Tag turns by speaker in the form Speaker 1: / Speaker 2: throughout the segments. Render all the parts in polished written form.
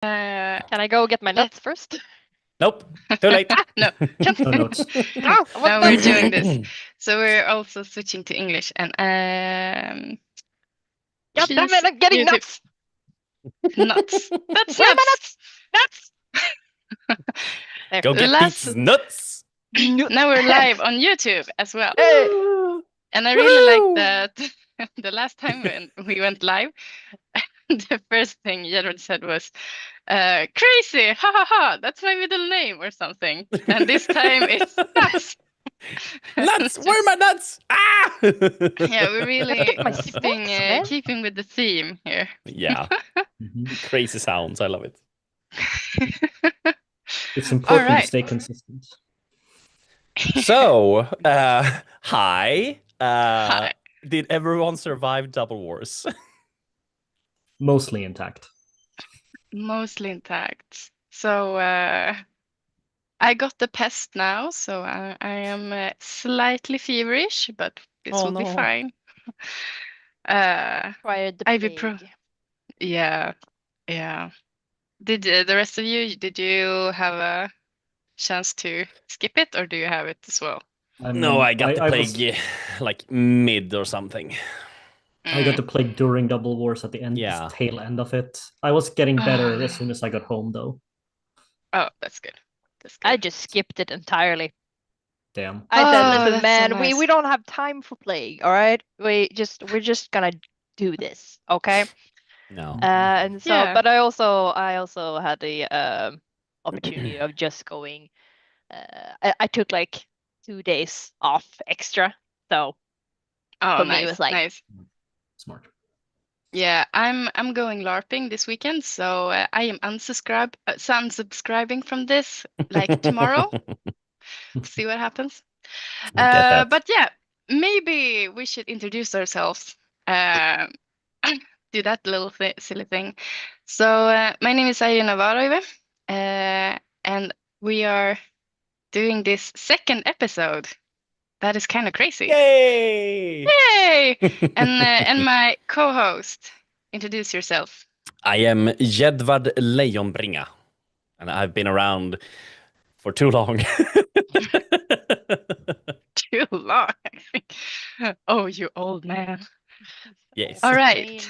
Speaker 1: Can I go get my nuts first?
Speaker 2: Nope, too late.
Speaker 3: No,
Speaker 4: No notes.
Speaker 1: No,
Speaker 3: no, we're doing this. So we're also switching to English. And
Speaker 1: God damn
Speaker 3: please,
Speaker 1: it, I'm getting
Speaker 3: YouTube.
Speaker 1: nuts.
Speaker 3: Nuts. That's
Speaker 1: Where are my
Speaker 3: nuts.
Speaker 1: nuts? There.
Speaker 2: Go get these nuts.
Speaker 3: Now we're live on YouTube as well.
Speaker 1: Hey.
Speaker 3: And I really like that the last time when we went live, the first thing Jedward said was, crazy, ha ha ha, that's my middle name or something. And this time it's nuts.
Speaker 2: Nuts, where are my nuts? Ah!
Speaker 3: Yeah, we're really
Speaker 1: My smokes, man.
Speaker 3: keeping with the theme here.
Speaker 2: Yeah, crazy sounds. I love it.
Speaker 4: It's important
Speaker 3: right.
Speaker 4: to stay consistent.
Speaker 2: So, hi.
Speaker 3: Hi.
Speaker 2: Did everyone survive Double Wars?
Speaker 4: Mostly intact.
Speaker 3: Mostly intact. So I got the pest now, so I am slightly feverish, but this will be fine.
Speaker 1: Acquired the
Speaker 3: Ivy
Speaker 1: plague.
Speaker 3: Yeah. Did the rest of you? Did you have a chance to skip it, or do you have it as well?
Speaker 2: No, I got the plague like mid or something.
Speaker 4: I got the plague during Double Wars at the end,
Speaker 2: Yeah.
Speaker 4: the tail end of it. I was getting better as soon as I got home, though.
Speaker 3: Oh, that's good.
Speaker 1: I just skipped it entirely.
Speaker 4: Damn.
Speaker 1: I said,
Speaker 3: Oh,
Speaker 1: listen,
Speaker 3: that's
Speaker 1: man,
Speaker 3: so nice.
Speaker 1: we don't have time for plague, all right? We're just gonna do this, okay?
Speaker 2: No.
Speaker 1: And so,
Speaker 3: Yeah.
Speaker 1: but I also had the opportunity of just going. I took like 2 days off extra, so for me it was like
Speaker 3: nice.
Speaker 4: Smart.
Speaker 3: Yeah, I'm going LARPing this weekend, so I am unsubscribing from this like tomorrow. See what happens.
Speaker 2: Get that.
Speaker 3: But yeah, maybe we should introduce ourselves. Do that little silly thing. So my name is Irina Varoive, and we are doing this second episode. That is kind of crazy.
Speaker 2: Yay!
Speaker 3: Yay! And my co-host, introduce yourself.
Speaker 2: I am Jedward Lejonbringa, and I've been around for too long.
Speaker 3: Too long, I think. Oh, you old man.
Speaker 2: Yes.
Speaker 3: All right.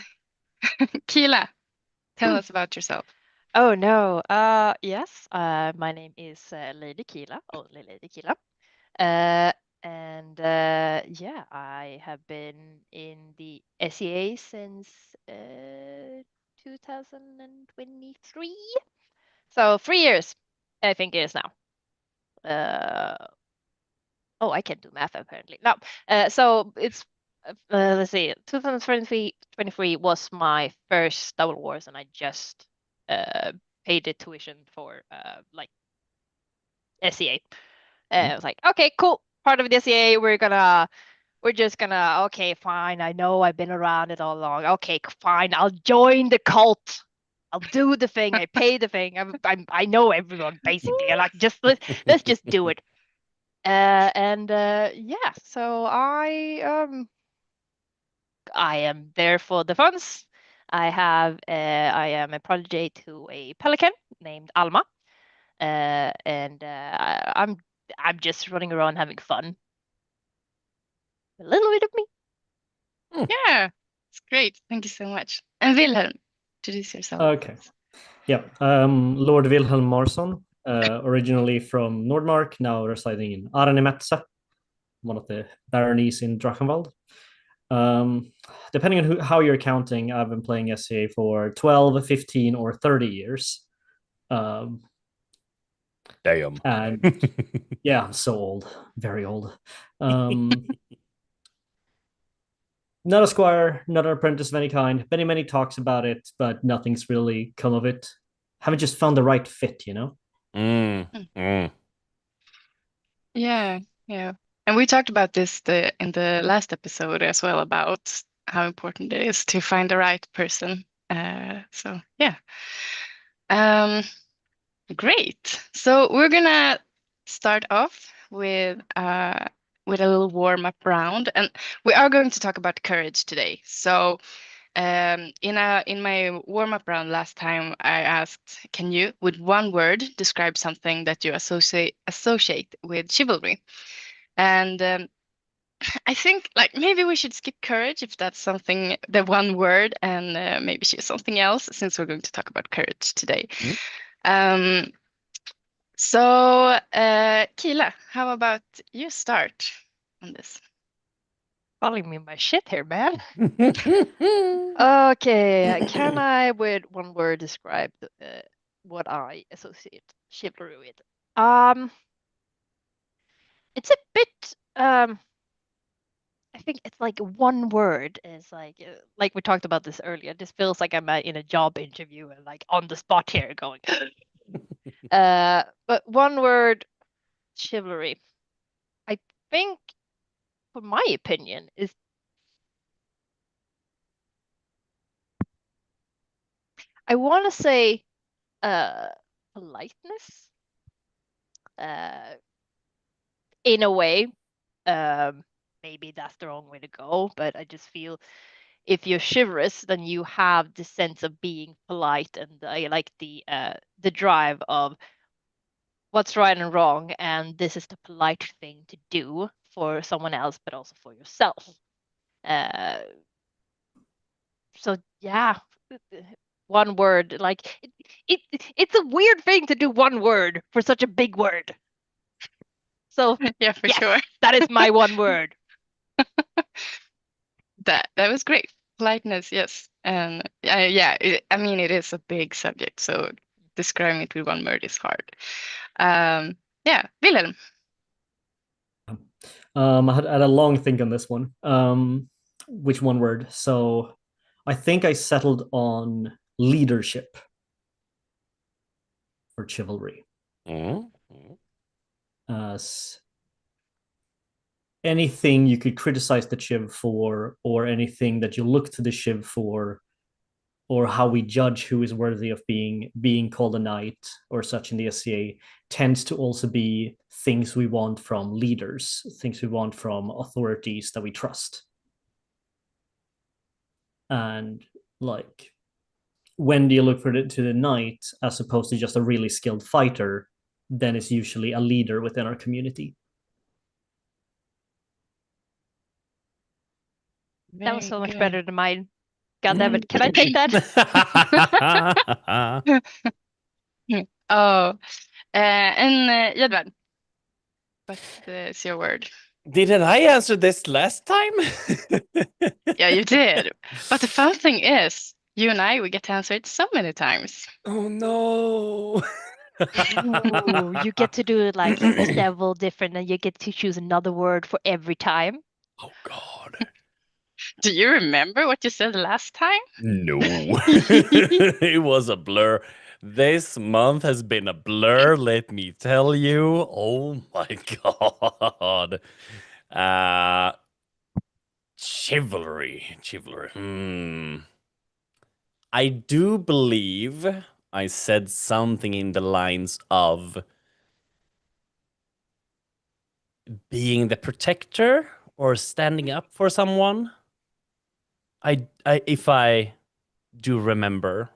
Speaker 3: Keela, tell us about yourself.
Speaker 1: Oh no. Yes. My name is Lady Keela, only Lady Keela. And yeah, I have been in the SEA since 2023. So 3 years, I think it is now. Oh, I can't do math apparently. No. So it's let's see, 2023 was my first Double Wars, and I just paid the tuition for like SEA. I was like, okay, cool. Part of the SEA, we're just gonna, okay, fine. I know I've been around it all along. Okay, fine. I'll join the cult. I'll do the thing. I pay the thing. I know everyone basically. I like let's just do it. Yeah, so I am there for the funds. I am a protege to a pelican named Alma, and I'm just running around having fun. A little bit of me.
Speaker 3: Yeah, it's great. Thank you so much. And Wilhelm, introduce yourself.
Speaker 4: Okay. Yeah. Lord Wilhelm Marsson, originally from Nordmark, now residing in Arnemetsa, one of the baronies in Drachenwald. Depending on how you're counting, I've been playing SCA for 12, 15, or 30 years.
Speaker 2: Damn.
Speaker 4: And yeah, I'm so old, very old. Not a squire, not an apprentice of any kind. Many talks about it, but nothing's really come of it. Haven't just found the right fit, you know?
Speaker 3: Yeah. And we talked about this in the last episode as well, about how important it is to find the right person. So yeah. Great. So we're gonna start off with a little warm-up round, and we are going to talk about courage today. So In my warm-up round last time, I asked, can you, with one word, describe something that you associate with chivalry? And I think like maybe we should skip courage if that's something, the one word, and maybe choose something else since we're going to talk about courage today.
Speaker 2: Mm.
Speaker 3: So Kila, how about you start on this?
Speaker 1: Calling me my shit here, man. Okay, can I, with one word, describe what I associate chivalry with? It's a bit I think it's like one word is like we talked about this earlier. This feels like I'm in a job interview and like on the spot here going. But one word, chivalry. I think, for my opinion, is I want to say politeness. In a way, maybe that's the wrong way to go, but I just feel if you're chivalrous, then you have the sense of being polite, and I like the drive of what's right and wrong, and this is the polite thing to do for someone else, but also for yourself. So yeah, one word. Like it's a weird thing to do one word for such a big word. So
Speaker 3: Yeah, for
Speaker 1: yes,
Speaker 3: sure.
Speaker 1: that is my one word.
Speaker 3: That was great. Politeness, yes. And yeah, I mean, it is a big subject, so describing it with one word is hard. Yeah, Wilhelm.
Speaker 4: I had a long think on this one. Which one word? So I think I settled on leadership for chivalry. Anything you could criticize the chiv for, or anything that you look to the chiv for, or how we judge who is worthy of being called a knight or such in the SCA, tends to also be things we want from leaders, things we want from authorities that we trust. And like, when do you look to the knight as opposed to just a really skilled fighter? Then it's usually a leader within our community.
Speaker 1: That was
Speaker 3: Very
Speaker 1: so much
Speaker 3: good.
Speaker 1: better than mine. God damn it. Can I take that?
Speaker 3: Oh, and Jedward, what is your word?
Speaker 2: Didn't I answer this last time?
Speaker 3: Yeah, you did. But the fun thing is, you and I, we get to answer it so many times.
Speaker 2: Oh no.
Speaker 1: Ooh, you get to do it like several different, and you get to choose another word for every time.
Speaker 2: Oh God.
Speaker 3: Do you remember what you said last time?
Speaker 2: No. It was a blur. This month has been a blur, let me tell you. Oh my God. Chivalry. I do believe I said something in the lines of being the protector or standing up for someone. If I do remember,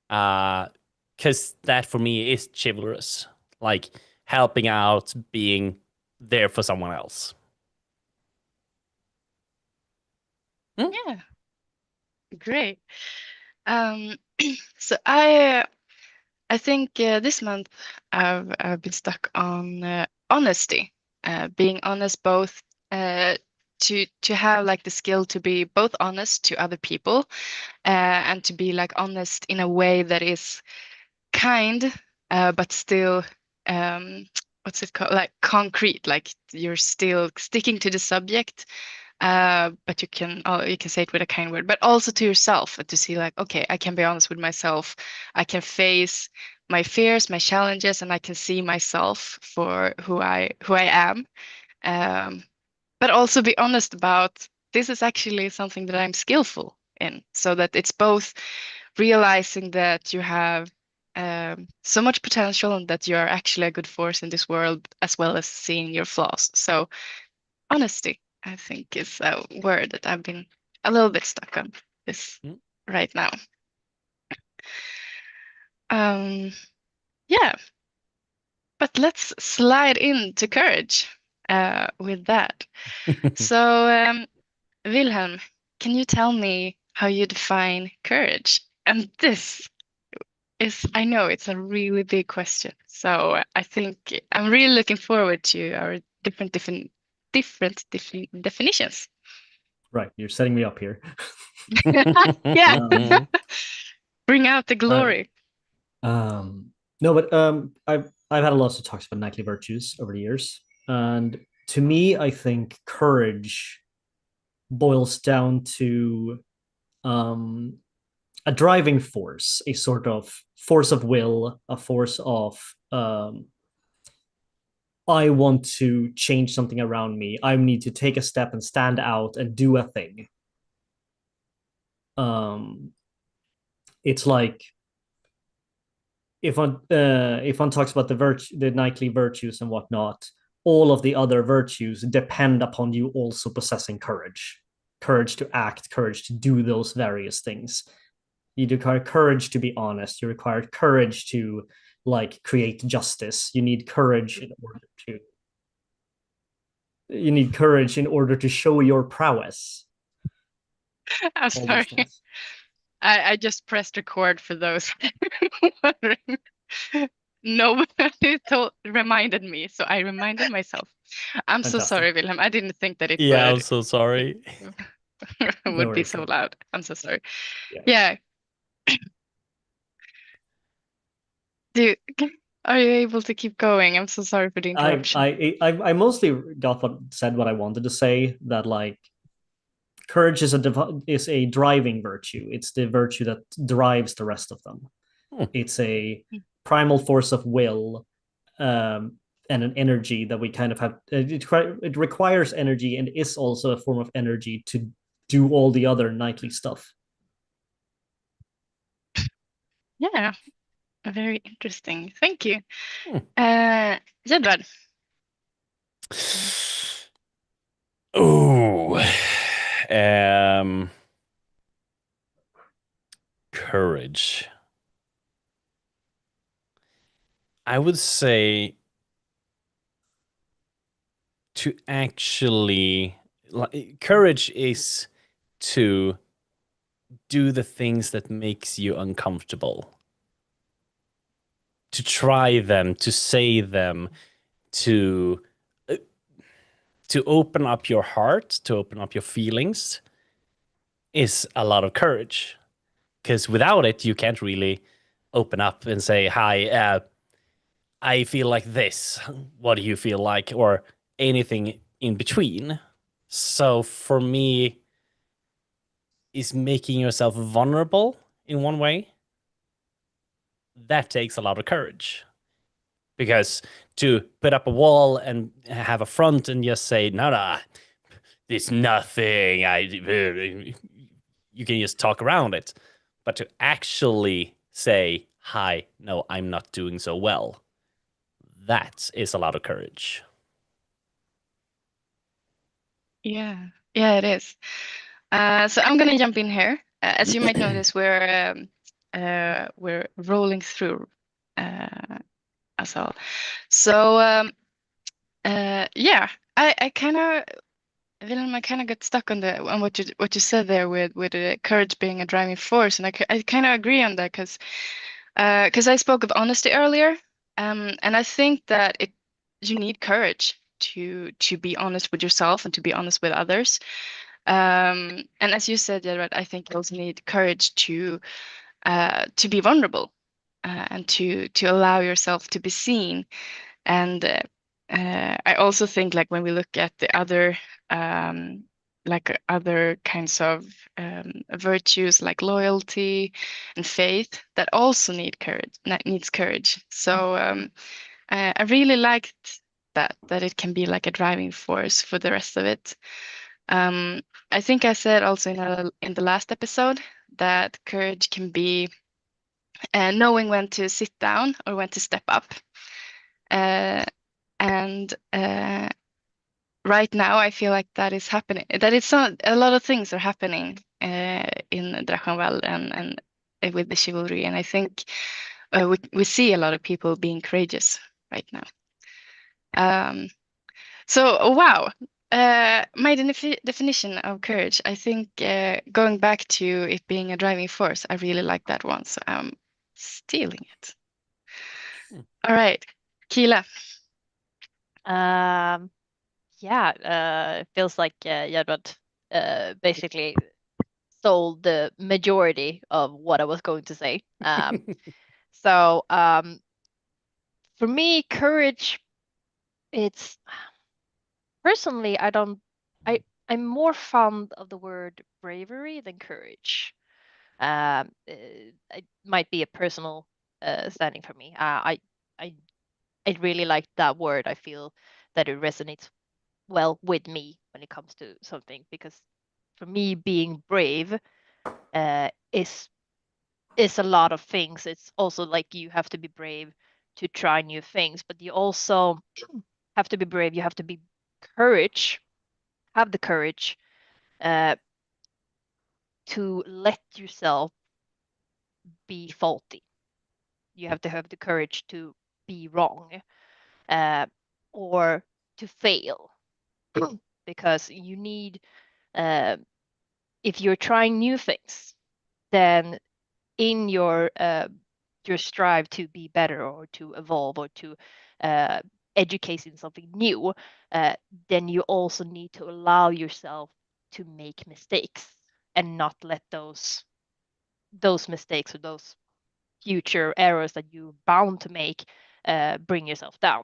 Speaker 2: because that for me is chivalrous, like helping out, being there for someone else.
Speaker 3: Yeah, great. So I think this month I've been stuck on honesty, being honest, both to have like the skill to be both honest to other people and to be like honest in a way that is kind but still what's it called, like concrete, like you're still sticking to the subject but you can say it with a kind word, but also to yourself, and to see like, okay, I can be honest with myself, I can face my fears, my challenges, and I can see myself for who I am, but also be honest about this is actually something that I'm skillful in, so that it's both realizing that you have so much potential and that you are actually a good force in this world, as well as seeing your flaws. So honesty, I think, is a word that I've been a little bit stuck on this
Speaker 2: Mm.
Speaker 3: right now. Yeah, but let's slide into courage with that. So, Wilhelm, can you tell me how you define courage? And this is, I know it's a really big question. So I think I'm really looking forward to our different definitions.
Speaker 4: Right, you're setting me up here.
Speaker 3: Yeah,
Speaker 2: Mhm.
Speaker 3: bring out the glory.
Speaker 4: No, but I've had a lot of talks about knightly virtues over the years, and to me, I think courage boils down to a driving force, a sort of force of will, a force of I want to change something around me. I need to take a step and stand out and do a thing. It's like if one talks about the knightly virtues and whatnot, all of the other virtues depend upon you also possessing courage to act, courage to do those various things. You require courage to be honest. You require courage to like create justice. You need courage in order to. You need courage in order to show your prowess.
Speaker 3: I'm
Speaker 4: All
Speaker 3: sorry.
Speaker 4: these things.
Speaker 3: I just pressed record for those wondering. Nobody reminded me, so I reminded myself. I'm so
Speaker 4: Fantastic.
Speaker 3: sorry, Wilhelm. I didn't think that it
Speaker 2: Yeah, I'm
Speaker 3: would
Speaker 2: so sorry.
Speaker 3: would be
Speaker 4: worries,
Speaker 3: so
Speaker 4: man.
Speaker 3: loud. I'm so sorry.
Speaker 4: Yeah.
Speaker 3: Yeah. Are you able to keep going? I'm so sorry for the interruption.
Speaker 4: I mostly got what I wanted to say. That like courage is a driving virtue. It's the virtue that drives the rest of them.
Speaker 2: Hmm.
Speaker 4: It's a primal force of will, and an energy that we kind of have. It requires energy and is also a form of energy to do all the other knightly stuff.
Speaker 3: Yeah, very interesting. Thank you.
Speaker 2: Hmm.
Speaker 3: Jedward.
Speaker 2: Oh, courage. I would say to actually, courage is to do the things that makes you uncomfortable. To try them, to say them, to open up your heart, to open up your feelings is a lot of courage. Because without it, you can't really open up and say, hi, I feel like this. What do you feel like? Or anything in between. So for me, is making yourself vulnerable in one way. That takes a lot of courage. Because to put up a wall and have a front and just say, no, it's nothing. You can just talk around it. But to actually say, hi, no, I'm not doing so well. That is a lot of courage.
Speaker 3: Yeah, it is. So I'm gonna jump in here. As you might notice, we're rolling through us all. So yeah, I kind of, Wilhelm, I kind of got stuck on what you said there with courage being a driving force, and I kind of agree on that because I spoke of honesty earlier, and I think that you need courage to be honest with yourself and to be honest with others. And as you said, Gerard, I think you also need courage to be vulnerable and to allow yourself to be seen. And I also think like when we look at the other other kinds of virtues like loyalty and faith that also needs courage. So I really liked that it can be like a driving force for the rest of it. I think I said also in the last episode that courage can be knowing when to sit down or when to step up. And right now, I feel like that is happening. That it's not, a lot of things are happening in Drachenwald and with the chivalry. And I think we see a lot of people being courageous right now. So wow, my definition of courage, I think going back to it being a driving force, I really like that one. So I'm stealing it. All right, Kila.
Speaker 1: Yeah, it feels like Jedward basically stole the majority of what I was going to say. So for me, courage, it's personally, I'm more fond of the word bravery than courage. It might be a personal standing for me. I I really like that word. I feel that it resonates well with me when it comes to something, because for me, being brave is a lot of things. It's also like you have to be brave to try new things, but you also have to be brave. You have to be courage, have the courage uh, to let yourself be faulty. You have to have the courage to be wrong, uh, or to fail, because you need, uh, if you're trying new things, then in your strive to be better or to evolve or to uh, educate in something new, then you also need to allow yourself to make mistakes and not let those mistakes or those future errors that you're bound to make bring yourself down.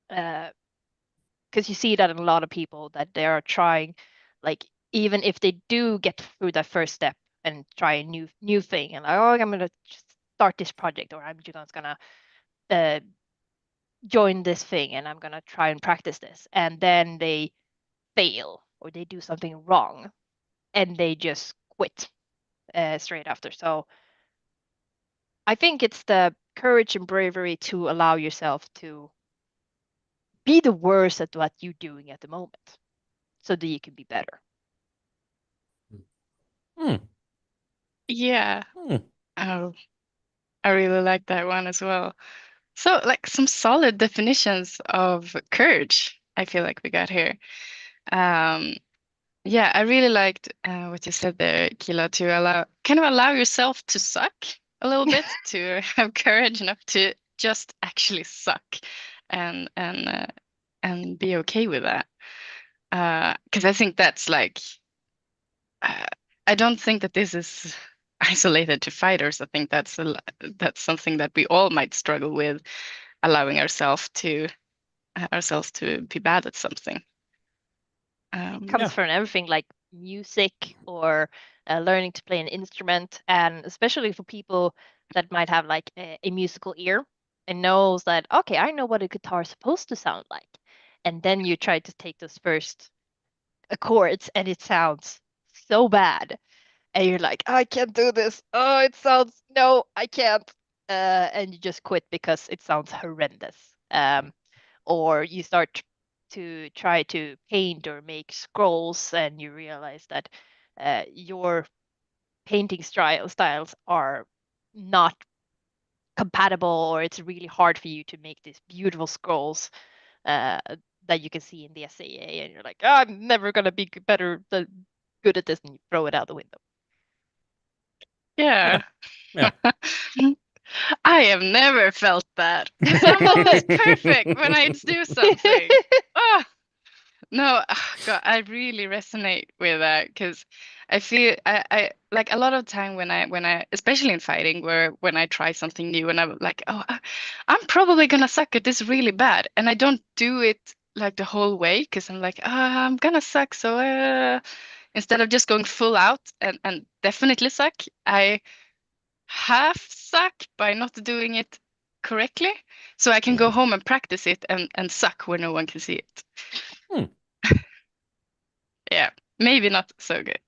Speaker 1: Because you see that in a lot of people, that they are trying, like, even if they do get through that first step and try a new thing, and like, oh, I'm gonna just start this project, or I'm just gonna uh, join this thing, and I'm gonna try and practice this, and then they fail or they do something wrong, and they just quit straight after. So I think it's the courage and bravery to allow yourself to be the worst at what you're doing at the moment, so that you can be better.
Speaker 2: Hmm.
Speaker 3: Yeah.
Speaker 2: Hmm.
Speaker 3: Oh, I really like that one as well. So, like some solid definitions of courage, I feel like we got here. Um, yeah, I really liked what you said there, Kila, to allow yourself to suck a little bit, to have courage enough to just actually suck, and and be okay with that. Because I think that's like, uh, I don't think that this is isolated to fighters. I think that's something that we all might struggle with, allowing ourselves to be bad at something.
Speaker 1: Comes
Speaker 2: Yeah.
Speaker 1: from everything like music or learning to play an instrument, and especially for people that might have like a musical ear and knows that, okay, I know what a guitar is supposed to sound like, and then you try to take those first chords and it sounds so bad, and you're like, I can't do this. Oh, it sounds, no, I can't. And you just quit because it sounds horrendous. Or you start to try to paint or make scrolls, and you realize that your painting styles are not compatible, or it's really hard for you to make these beautiful scrolls uh, that you can see in the SAA, and you're like, oh, I'm never gonna be good at this, and you throw it out the window.
Speaker 3: Yeah.
Speaker 2: Yeah.
Speaker 3: I have never felt that, because I'm always perfect when I do something. Oh, no, God, I really resonate with that, because I feel I like a lot of time when I especially in fighting, where when I try something new and I'm like, oh, I'm probably gonna suck at this really bad, and I don't do it like the whole way, because I'm like, I'm gonna suck, so instead of just going full out and definitely suck, I half suck by not doing it correctly, so I can go home and practice it and suck where no one can see it.
Speaker 2: Hmm.
Speaker 3: Yeah, maybe not so good.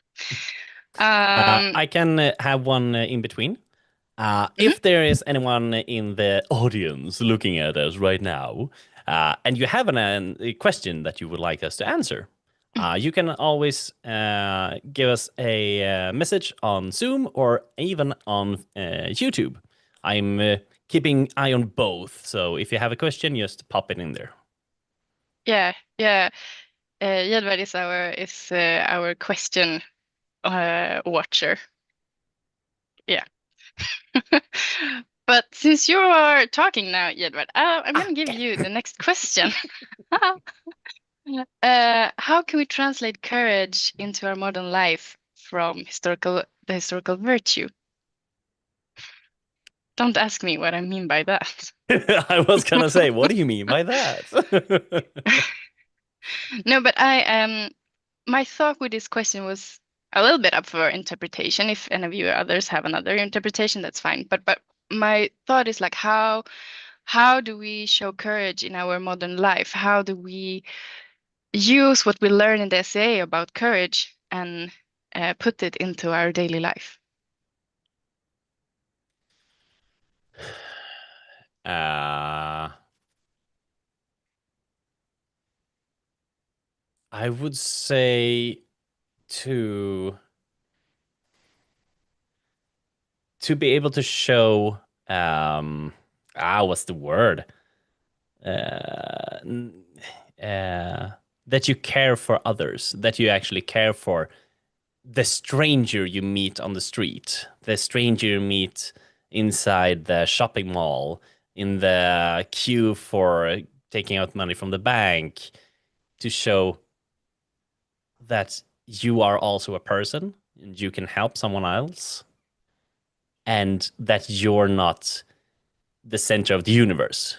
Speaker 3: Um,
Speaker 2: I can have one in between. If there is anyone in the audience looking at us right now, and you have a question that you would like us to answer, You can always give us a message on Zoom or even on YouTube. I'm keeping eye on both, so if you have a question, just pop it in there.
Speaker 3: Yeah, yeah. Jedward is our question watcher. Yeah. But since you are talking now, Jedward, I'm going to give you the next question. How can we translate courage into our modern life from the historical virtue? Don't ask me what I mean by that.
Speaker 2: I was gonna say, what do you mean by that?
Speaker 3: No, but my thought with this question was a little bit up for interpretation. If any of you others have another interpretation, that's fine. But my thought is like, how do we show courage in our modern life? How do we use what we learn in the essay about courage and put it into our daily life?
Speaker 2: I would say to be able to show what's the word? That you care for others, that you actually care for the stranger you meet on the street, the stranger you meet inside the shopping mall, in the queue for taking out money from the bank, to show that you are also a person and you can help someone else, and that you're not the center of the universe.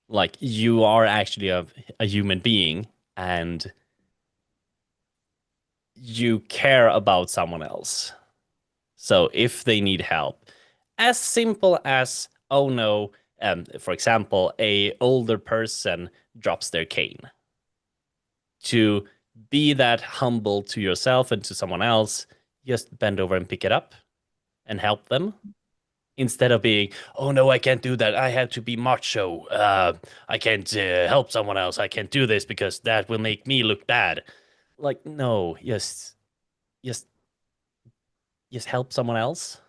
Speaker 2: Like, you are actually a human being, and you care about someone else. So if they need help, as simple as, oh no, for example, a older person drops their cane, to be that humble to yourself and to someone else, just bend over and pick it up and help them, instead of being, oh no, I can't do that, I have to be macho, I can't help someone else, I can't do this because that will make me look bad. Like, no, just help someone else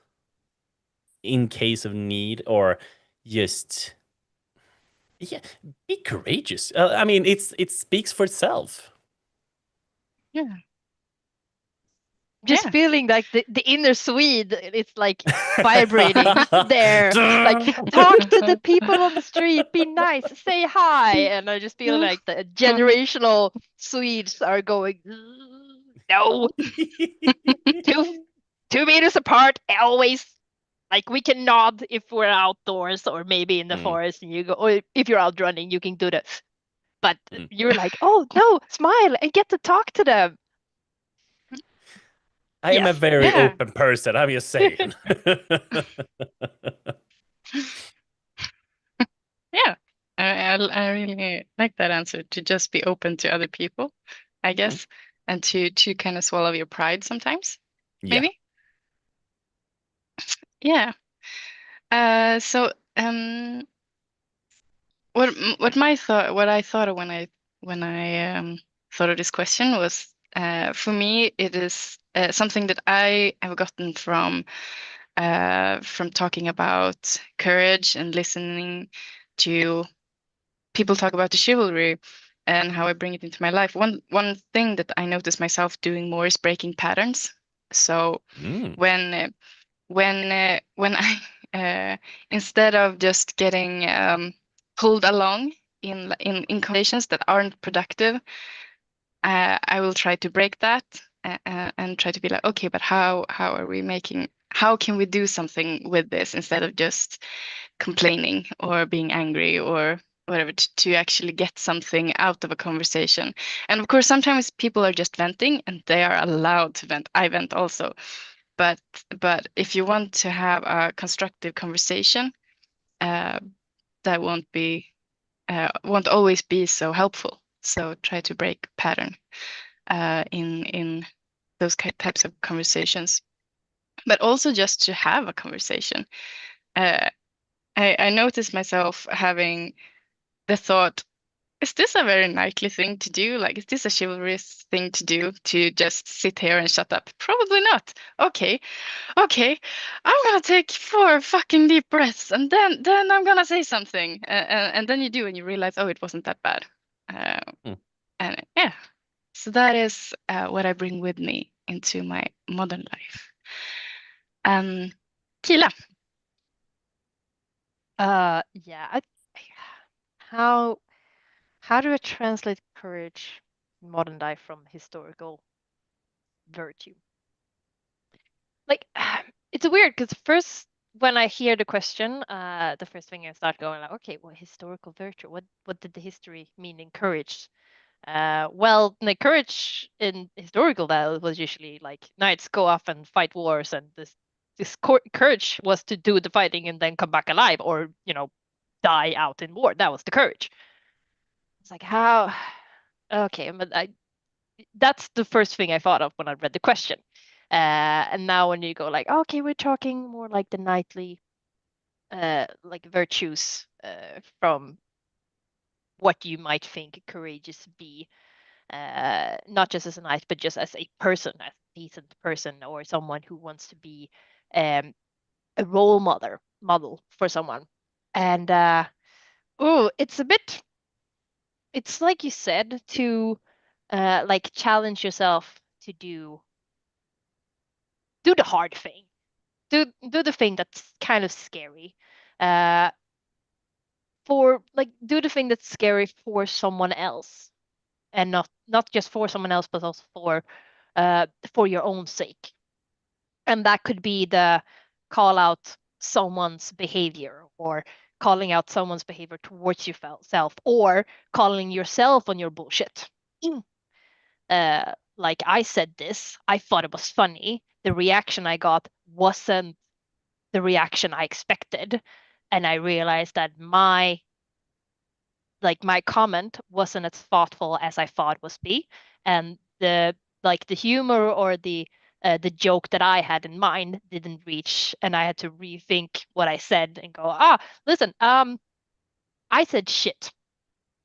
Speaker 2: in case of need, or just, yeah, be courageous. I mean, it speaks for itself.
Speaker 3: Yeah.
Speaker 1: Just
Speaker 3: Yeah.
Speaker 1: feeling like the inner Swede, it's like vibrating there. Like, talk to the people on the street, be nice, say hi. And I just feel like the generational Swedes are going, no, 2 meters apart, always. Like, we can nod if we're outdoors or maybe in the forest, and you go, or if you're out running, you can do that. But you're like, oh no, smile and get to talk to them.
Speaker 2: I am a
Speaker 1: Yes.
Speaker 2: very open person, I'm just saying.
Speaker 3: Yeah, I really like that answer, to just be open to other people, I guess, and to kind of swallow your pride sometimes,
Speaker 2: Yeah.
Speaker 3: maybe. Yeah. So what I thought of when I thought of this question was, for me it is something that I have gotten from talking about courage and listening to people talk about the chivalry and how I bring it into my life. One thing that I notice myself doing more is breaking patterns. So when I instead of just getting pulled along in conversations that aren't productive, I will try to break that and try to be like, okay, but how can we do something with this, instead of just complaining or being angry or whatever, to actually get something out of a conversation. And of course, sometimes people are just venting, and they are allowed to vent. I vent also. But if you want to have a constructive conversation, that won't always be so helpful. So try to break pattern in those types of conversations, but also just to have a conversation. I noticed myself having the thought, is this a very knightly thing to do? Like, is this a chivalrous thing to do, to just sit here and shut up? Probably not. Okay, I'm gonna take 4 fucking deep breaths, and then I'm gonna say something, and then you do, and you realize, oh, it wasn't that bad. And yeah, so that is what I bring with me into my modern life. Kila.
Speaker 1: Yeah. How do I translate courage in modern life from historical virtue? Like, it's weird because first when I hear the question, the first thing I start going like, okay, well, historical virtue. What did the history mean in courage? Well, the courage in historical that was usually like knights go off and fight wars, and this courage was to do the fighting and then come back alive, or die out in war. That was the courage. It's like how, okay, but that's the first thing I thought of when I read the question. And now when you go like, okay, we're talking more like the knightly, like virtues, from what you might think courageous be. Not just as a knight, but just as a person, as a decent person, or someone who wants to be a role model for someone. And it's like you said, to like challenge yourself to do the hard thing, do the thing that's kind of scary, for like do the thing that's scary for someone else, and not just for someone else, but also for your own sake. And that could be the call out someone's behavior, or calling out someone's behavior towards yourself, or calling yourself on your bullshit. Like, I said this, I thought it was funny. The reaction I got wasn't the reaction I expected. And I realized that my comment wasn't as thoughtful as I thought was be. And the humor, or the joke that I had in mind didn't reach, and I had to rethink what I said and go, listen, I said shit.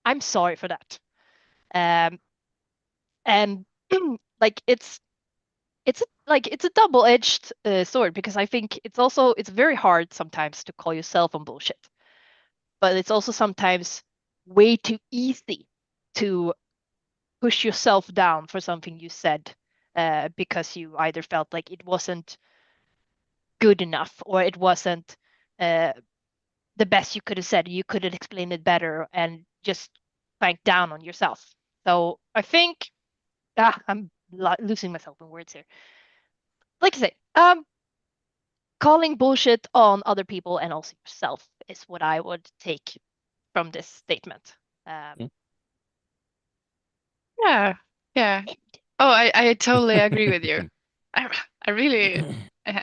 Speaker 1: I'm sorry for that. And like it's a double-edged sword, because I think it's very hard sometimes to call yourself on bullshit, but it's also sometimes way too easy to push yourself down for something you said, because you either felt like it wasn't good enough, or it wasn't the best you could have said. You could have explained it better, and just crank down on yourself. So I think I'm losing myself in words here. Like I say, calling bullshit on other people and also yourself is what I would take from this statement.
Speaker 3: Yeah. Oh, I totally agree with you. I really,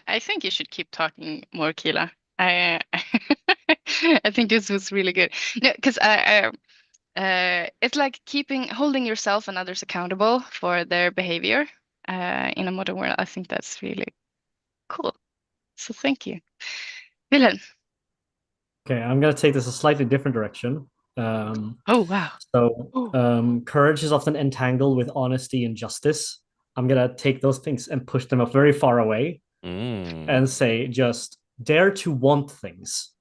Speaker 3: I think you should keep talking more, Kila. I I think this was really good. No, because it's like holding yourself and others accountable for their behavior in a modern world. I think that's really cool. So thank you, Wilhelm.
Speaker 4: Okay, I'm gonna take this a slightly different direction.
Speaker 3: Oh wow.
Speaker 4: So courage is often entangled with honesty and justice. I'm gonna take those things and push them up very far away, and say, just dare to want things.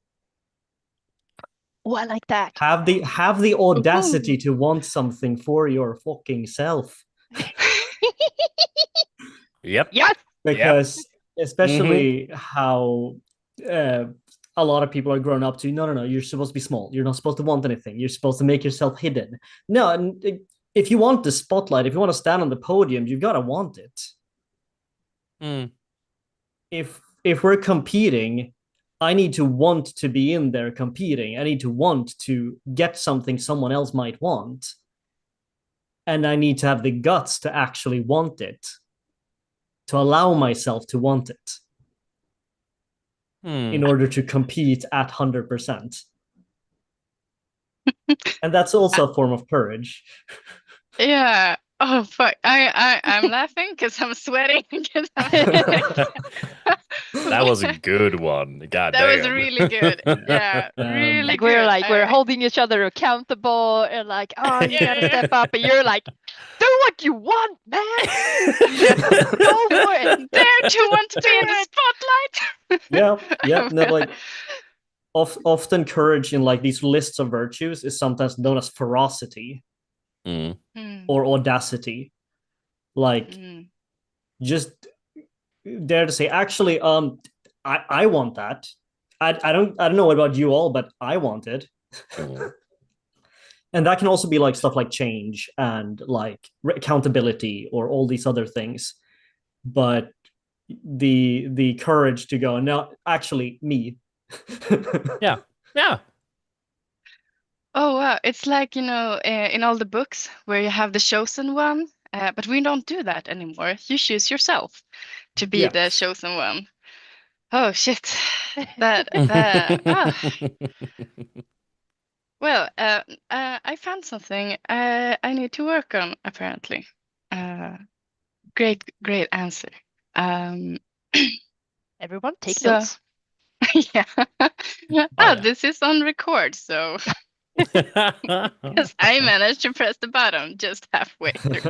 Speaker 1: Oh, I like that.
Speaker 4: Have the audacity to want something for your fucking self.
Speaker 2: Yep.
Speaker 1: Yes.
Speaker 4: Because especially how a lot of people are grown up to, no, you're supposed to be small. You're not supposed to want anything. You're supposed to make yourself hidden. No, and if you want the spotlight, if you want to stand on the podium, you've got to want it. If we're competing, I need to want to be in there competing. I need to want to get something someone else might want. And I need to have the guts to actually want it, to allow myself to want it, in order to compete at 100%. And that's also a form of courage.
Speaker 3: Yeah. Oh fuck! I'm laughing because I'm sweating.
Speaker 2: That was a good one. God
Speaker 3: That
Speaker 2: damn.
Speaker 3: was really good. Yeah, really really
Speaker 1: Like
Speaker 3: good.
Speaker 1: we're holding each other accountable and like, oh, you gotta
Speaker 3: Yeah.
Speaker 1: step up, and you're like, do what you want, man. Go for it.
Speaker 3: Dare to want to be in the spotlight.
Speaker 4: Yeah. No,
Speaker 3: Well,
Speaker 4: like often courage in like these lists of virtues is sometimes known as ferocity
Speaker 2: Mm.
Speaker 4: or audacity. Like just dare to say, actually, I want that. I don't know about you all, but I want it. And that can also be like stuff like change and like accountability or all these other things. But the courage to go, no, actually me.
Speaker 2: Yeah.
Speaker 3: Oh wow, it's like, in all the books where you have the chosen one, but we don't do that anymore. You choose yourself to be
Speaker 4: Yeah.
Speaker 3: the chosen one. Oh shit. That well, I found something I need to work on apparently. Great answer.
Speaker 1: Everyone, take
Speaker 3: So
Speaker 1: notes.
Speaker 3: yeah.
Speaker 2: yeah.
Speaker 3: This is on record, so because I managed to press the button just halfway through.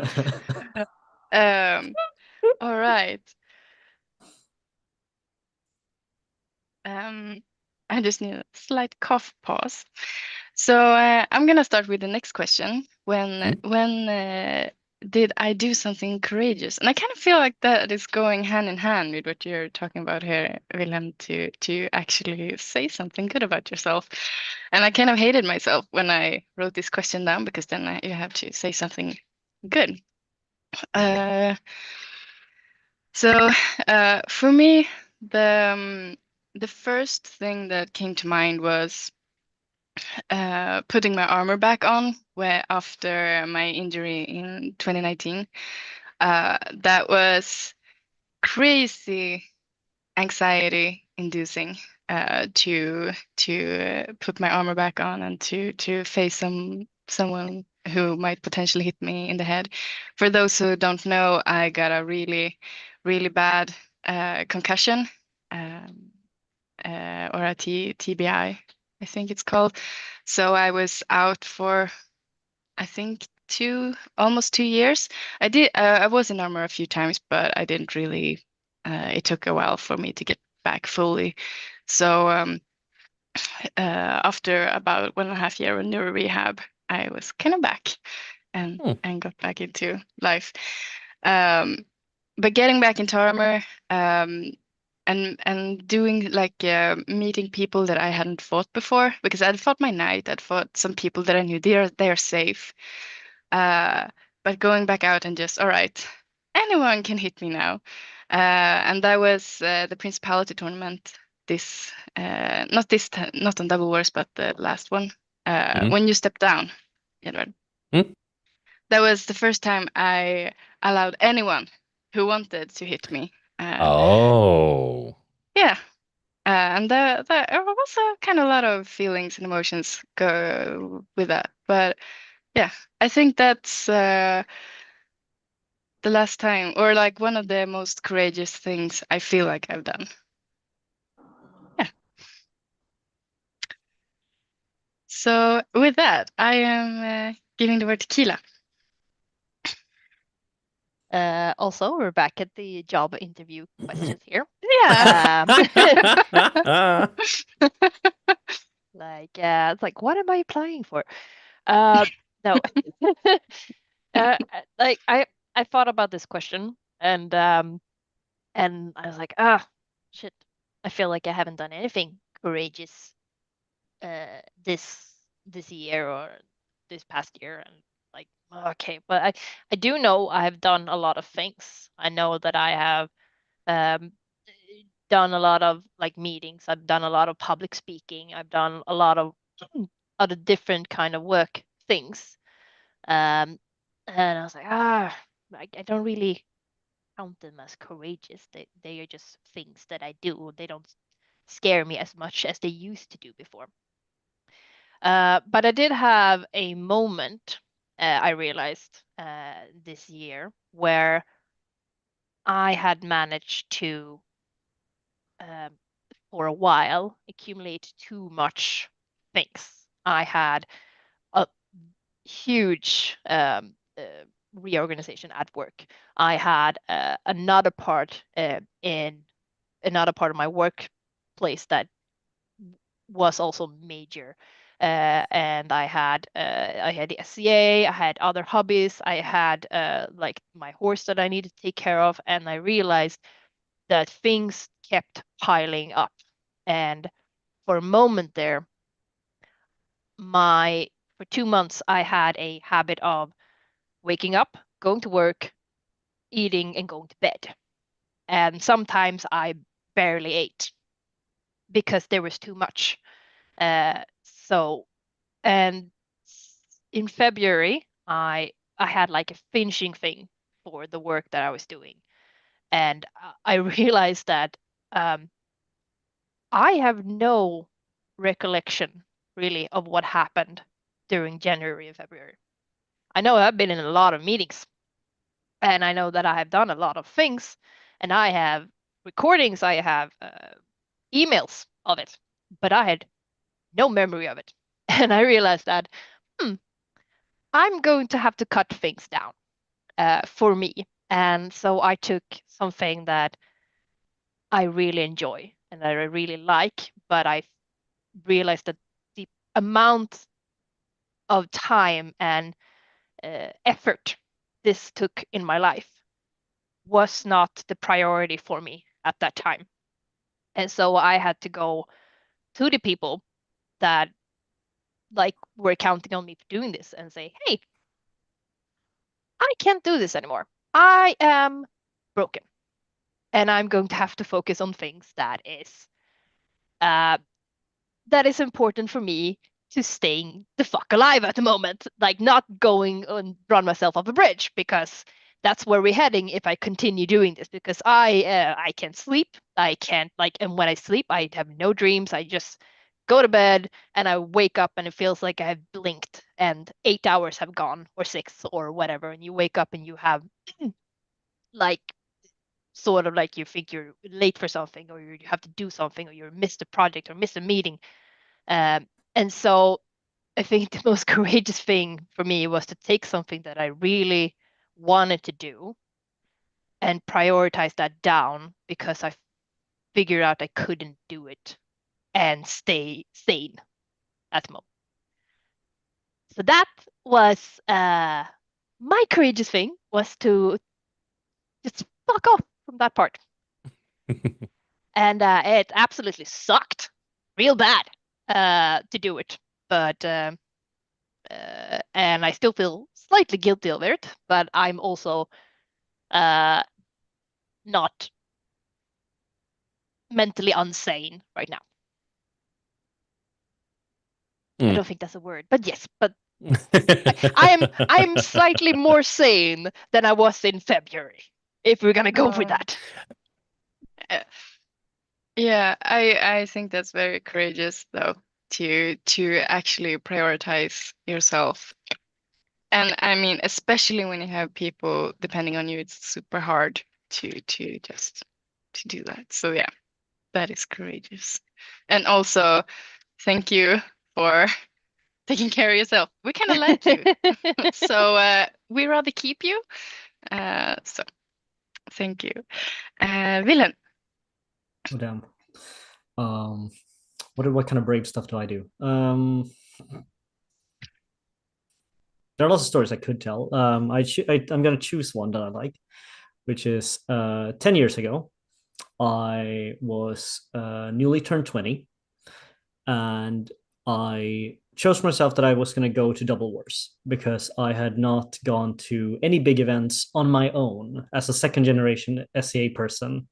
Speaker 3: All right. I just need a slight cough pause. So I'm gonna start with the next question. When did I do something courageous? And I kind of feel like that is going hand in hand with what you're talking about here, Wilhelm, to actually say something good about yourself. And I kind of hated myself when I wrote this question down because then you have to say something good. So for me, the first thing that came to mind was putting my armor back on where after my injury in 2019. That was crazy anxiety inducing to put my armor back on and to face someone who might potentially hit me in the head. For those who don't know, I got a really bad concussion, or a TBI, I think it's called. So I was out for, I think, almost 2 years. I was in armor a few times, but I didn't really. It took a while for me to get back fully. So after about 1.5 years of neuro rehab, I was kind of back and got back into life. But getting back into armor, and doing like meeting people that I hadn't fought before, because I'd fought my knight, I'd fought some people that I knew they're safe. But going back out and just, all right, anyone can hit me now. And that was the Principality tournament. Not on Double Wars, but the last one. When you step down, Edward. That was the first time I allowed anyone who wanted to hit me.
Speaker 2: Oh.
Speaker 3: Yeah. And there was a kind of lot of feelings and emotions go with that. But yeah, I think that's the last time, or like one of the most courageous things I feel like I've done. Yeah. So with that, I am giving the word to Kila.
Speaker 1: Also, we're back at the job interview questions here.
Speaker 3: Yeah.
Speaker 1: It's like, what am I applying for? No. Like I thought about this question and I was like, shit. I feel like I haven't done anything courageous this year or this past year, and like, okay, but I do know I have done a lot of things. I know that I have um done a lot of like meetings. I've done a lot of public speaking. I've done a lot of other different kind of work things. And I was like, I don't really count them as courageous. They are just things that I do. They don't scare me as much as they used to do before. But I did have a moment, I realized this year, where I had managed to, for a while, accumulate too much things. I had a huge reorganization at work. I had another part in another part of my workplace that was also major. And I had the SCA, I had other hobbies, I had like my horse that I needed to take care of, and I realized that things kept piling up. And for a moment there, for 2 months I had a habit of waking up, going to work, eating, and going to bed. And sometimes I barely ate because there was too much. So and in February, I had like a finishing thing for the work that I was doing, and I realized that um, I have no recollection really of what happened during January and February. I know I've been in a lot of meetings, and I know that I have done a lot of things, and I have recordings, I have emails of it, but I had no memory of it. And I realized that, hmm, I'm going to have to cut things down for me. And so I took something that I really enjoy and that I really like, but I realized that the amount of time and effort this took in my life was not the priority for me at that time. And so I had to go to the people that like were counting on me for doing this and say, hey, I can't do this anymore. I am broken. And I'm going to have to focus on things uh, that is important for me to staying the fuck alive at the moment. Like not going and run myself off a bridge, because that's where we're heading if I continue doing this. Because I can't sleep. I can't like, and when I sleep, I have no dreams. I just go to bed and I wake up and it feels like I've blinked and 8 hours have gone, or 6 or whatever. And you wake up and you have like sort of like you think you're late for something, or you have to do something, or you missed a project or missed a meeting. And so I think the most courageous thing for me was to take something that I really wanted to do and prioritize that down, because I figured out I couldn't do it and stay sane at the moment. So that was my courageous thing, was to just fuck off from that part. And it absolutely sucked real bad to do it. But and I still feel slightly guilty of it, but I'm also not mentally unsane right now. I don't think that's a word, but yes, but I'm slightly more sane than I was in February, if we're gonna go with that.
Speaker 3: Yeah, I think that's very courageous though, to actually prioritize yourself. And I mean, especially when you have people depending on you, it's super hard to just to do that. So yeah, that is courageous. And also thank you for taking care of yourself. We kind of like you. So we rather keep you. So thank you. Wilhelm.
Speaker 4: Oh damn. What kind of brave stuff do I do? There are lots of stories I could tell. I'm gonna choose one that I like, which is 10 years ago. I was newly turned 20, and I chose myself that I was going to go to Double Wars because I had not gone to any big events on my own as a second generation SCA person.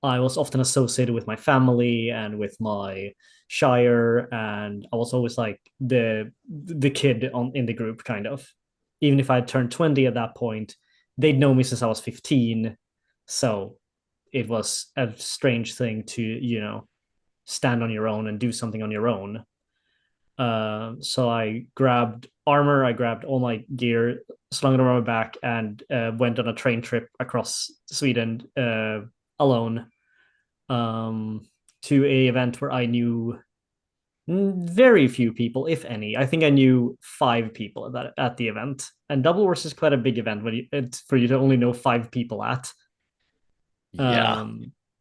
Speaker 4: I was often associated with my family and with my shire, and I was always like the kid in the group, kind of. Even if I had turned 20 at that point, they'd known me since I was 15. So it was a strange thing to, stand on your own and do something on your own. So I grabbed armor, I grabbed all my gear, slung it around my back, and went on a train trip across Sweden alone to a event where I knew Very few people, if any. I think I knew 5 people at the event, and Double Wars is quite a big event for you to only know 5 people at.
Speaker 2: Yeah.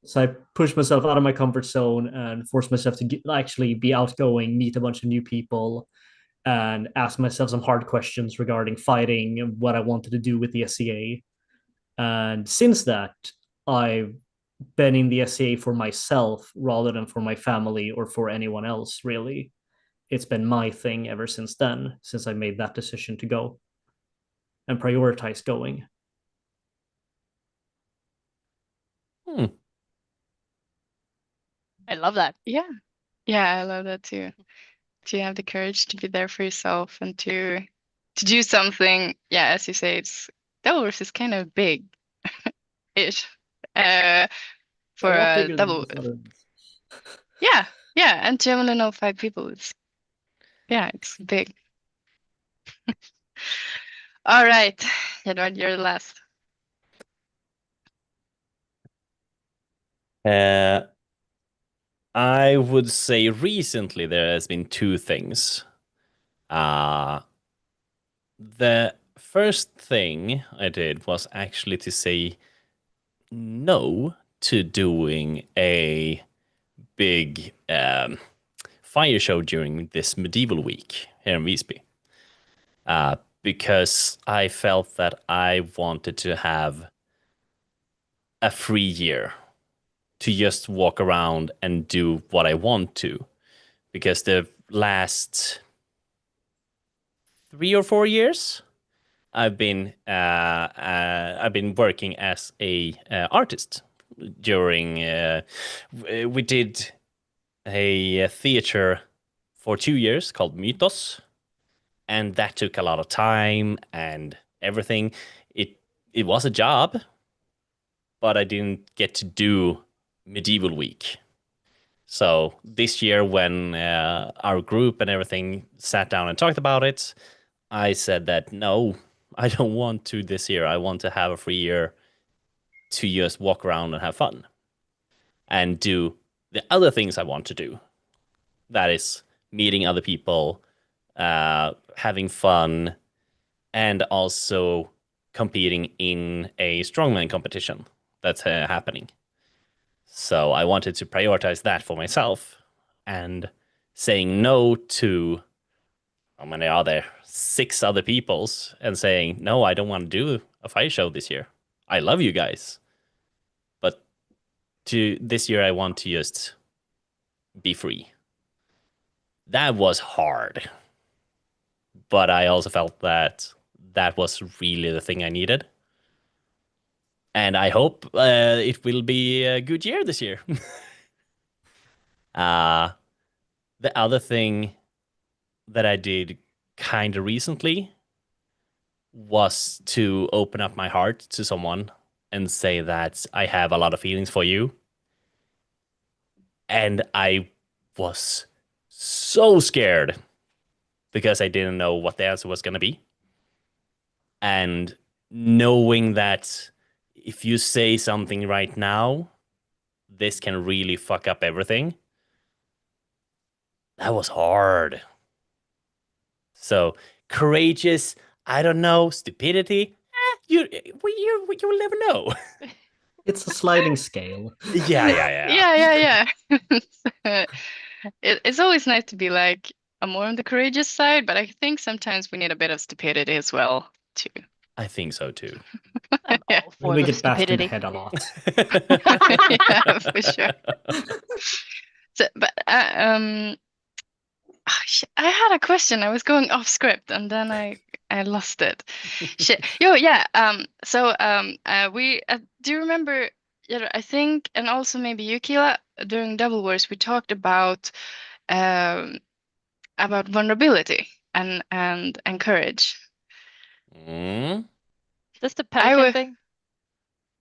Speaker 4: So I pushed myself out of my comfort zone and forced myself to actually be outgoing, meet a bunch of new people, and ask myself some hard questions regarding fighting and what I wanted to do with the SCA. And since that, I've been in the SCA for myself rather than for my family or for anyone else, really. It's been my thing ever since then, since I made that decision to go and prioritize going.
Speaker 1: I love that.
Speaker 3: Yeah. Yeah, I love that too. To have the courage to be there for yourself and to do something. Yeah, as you say, Double Wars is kind of big ish. For
Speaker 4: A lot
Speaker 3: a
Speaker 4: bigger than
Speaker 3: double.
Speaker 4: most other events.
Speaker 3: Yeah, yeah, and to only know 5 people, it's big. All right, Edward, you're the last.
Speaker 2: I would say recently there has been 2 things. The first thing I did was actually to say no to doing a big fire show during this medieval week here in Visby. Because I felt that I wanted to have a free year to just walk around and do what I want to. Because the last 3 or 4 years, I've been working as a artist. During we did a theater for 2 years called Mythos, and that took a lot of time and everything. It was a job, but I didn't get to do Medieval Week. So this year, when our group and everything sat down and talked about it, I said that no, I don't want to this year. I want to have a free year to just walk around and have fun and do the other things I want to do. That is meeting other people, having fun, and also competing in a strongman competition that's happening. So I wanted to prioritize that for myself, and saying no to, how many are there? 6 other peoples, and saying, no, I don't want to do a fire show this year. I love you guys. But this year I want to just be free. That was hard. But I also felt that that was really the thing I needed. And I hope it will be a good year this year. The other thing that I did kind of recently was to open up my heart to someone and say that I have a lot of feelings for you. And I was so scared because I didn't know what the answer was going to be. And knowing that if you say something right now, this can really fuck up everything. That was hard. So courageous, I don't know, stupidity. You'll never know.
Speaker 4: It's a sliding scale.
Speaker 2: Yeah.
Speaker 3: It's always nice to be like more on the courageous side, but I think sometimes we need a bit of stupidity as well too.
Speaker 2: I think so too.
Speaker 1: I'm
Speaker 3: Yeah.
Speaker 1: all for
Speaker 4: We
Speaker 1: the
Speaker 4: get bashed in the
Speaker 1: stupidity.
Speaker 4: head a lot.
Speaker 3: Yeah, for sure. So, but I had a question. I was going off script and then I lost it. Shit. Yeah. We do you remember? Yeah, I think, and also maybe you, Kila, during Double Wars, we talked about vulnerability and courage.
Speaker 2: Mm.
Speaker 1: That's the pelican thing.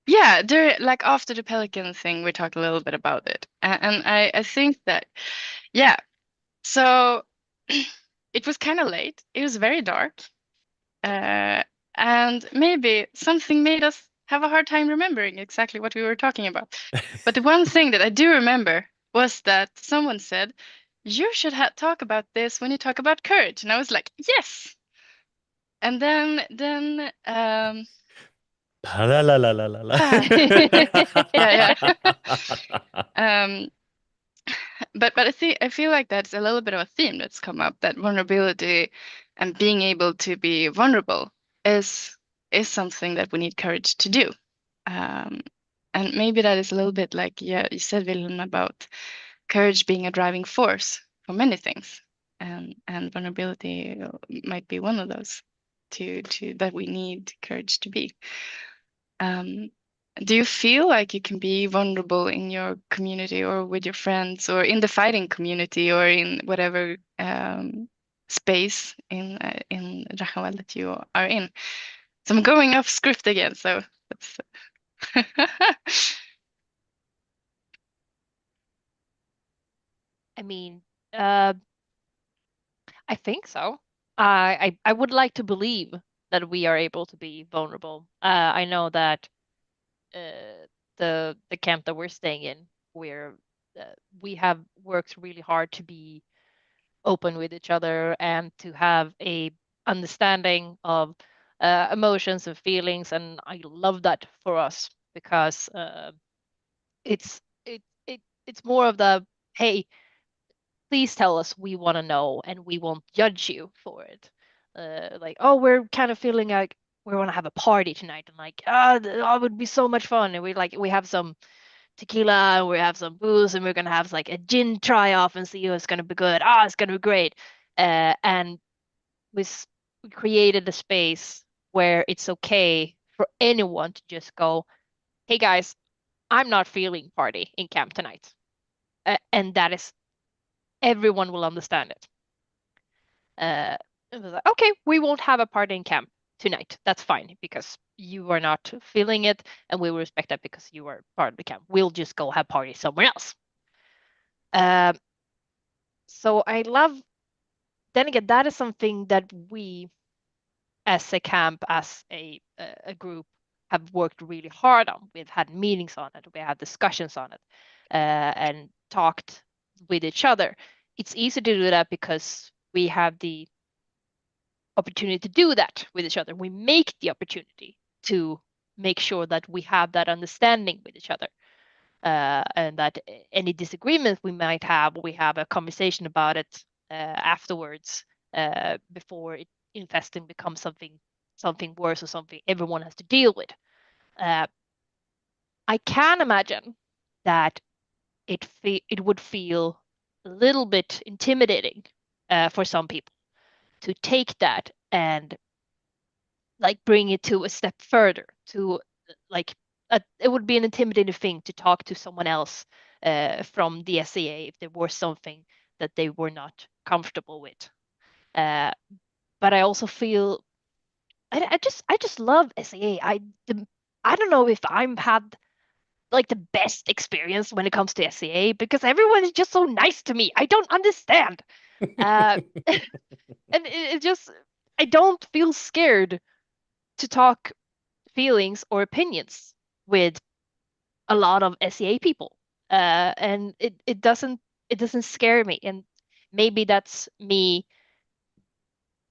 Speaker 3: Yeah, like after the pelican thing, we talked a little bit about it, and I think that, yeah. So it was kind of late. It was very dark, and maybe something made us have a hard time remembering exactly what we were talking about. But the one thing that I do remember was that someone said, you should talk about this when you talk about courage. And I was like, yes. And then
Speaker 2: La la la la la la.
Speaker 3: Yeah. But I feel like that's a little bit of a theme that's come up, that vulnerability and being able to be vulnerable is something that we need courage to do. And maybe that is a little bit like, yeah, you said, Wilhelm, about courage being a driving force for many things, and vulnerability might be one of those to that we need courage to be. Do you feel like you can be vulnerable in your community or with your friends or in the fighting community or in whatever space in Drachenwald that you are in? So I'm going off script again, so that's
Speaker 1: I mean, I think so. I would like to believe that we are able to be vulnerable. I know that the camp that we're staying in, where we have worked really hard to be open with each other and to have a understanding of emotions and feelings, and I love that for us because it's it's more of the, hey, please tell us, we want to know and we won't judge you for it. Like, oh, we're kind of feeling like we want to have a party tonight, and like, it would be so much fun, and we have some tequila and we have some booze and we're gonna have like a gin try off and see what's gonna be good. It's gonna be great. And we created a space where it's okay for anyone to just go, hey guys, I'm not feeling party in camp tonight. And that is, everyone will understand it. It was like, okay, we won't have a party in camp tonight. That's fine because you are not feeling it, and we will respect that because you are part of the camp. We'll just go have party somewhere else. So I love. Then again, that is something that we, as a camp, as a group, have worked really hard on. We've had meetings on it. We had discussions on it, and talked with each other. It's easy to do that because we have the opportunity to do that with each other. We make the opportunity to make sure that we have that understanding with each other, and that any disagreements we might have, we have a conversation about it afterwards, before it infests and becomes something worse or something everyone has to deal with. I can imagine that it would feel a little bit intimidating for some people to take that and like bring it to a step further, to like it would be an intimidating thing to talk to someone else from the SCA if there was something that they were not comfortable with. But I also feel I just love SCA. I don't know if I'm had like the best experience when it comes to SCA because everyone is just so nice to me. I don't understand. And it just, I don't feel scared to talk feelings or opinions with a lot of SEA people. And it doesn't scare me. And maybe that's me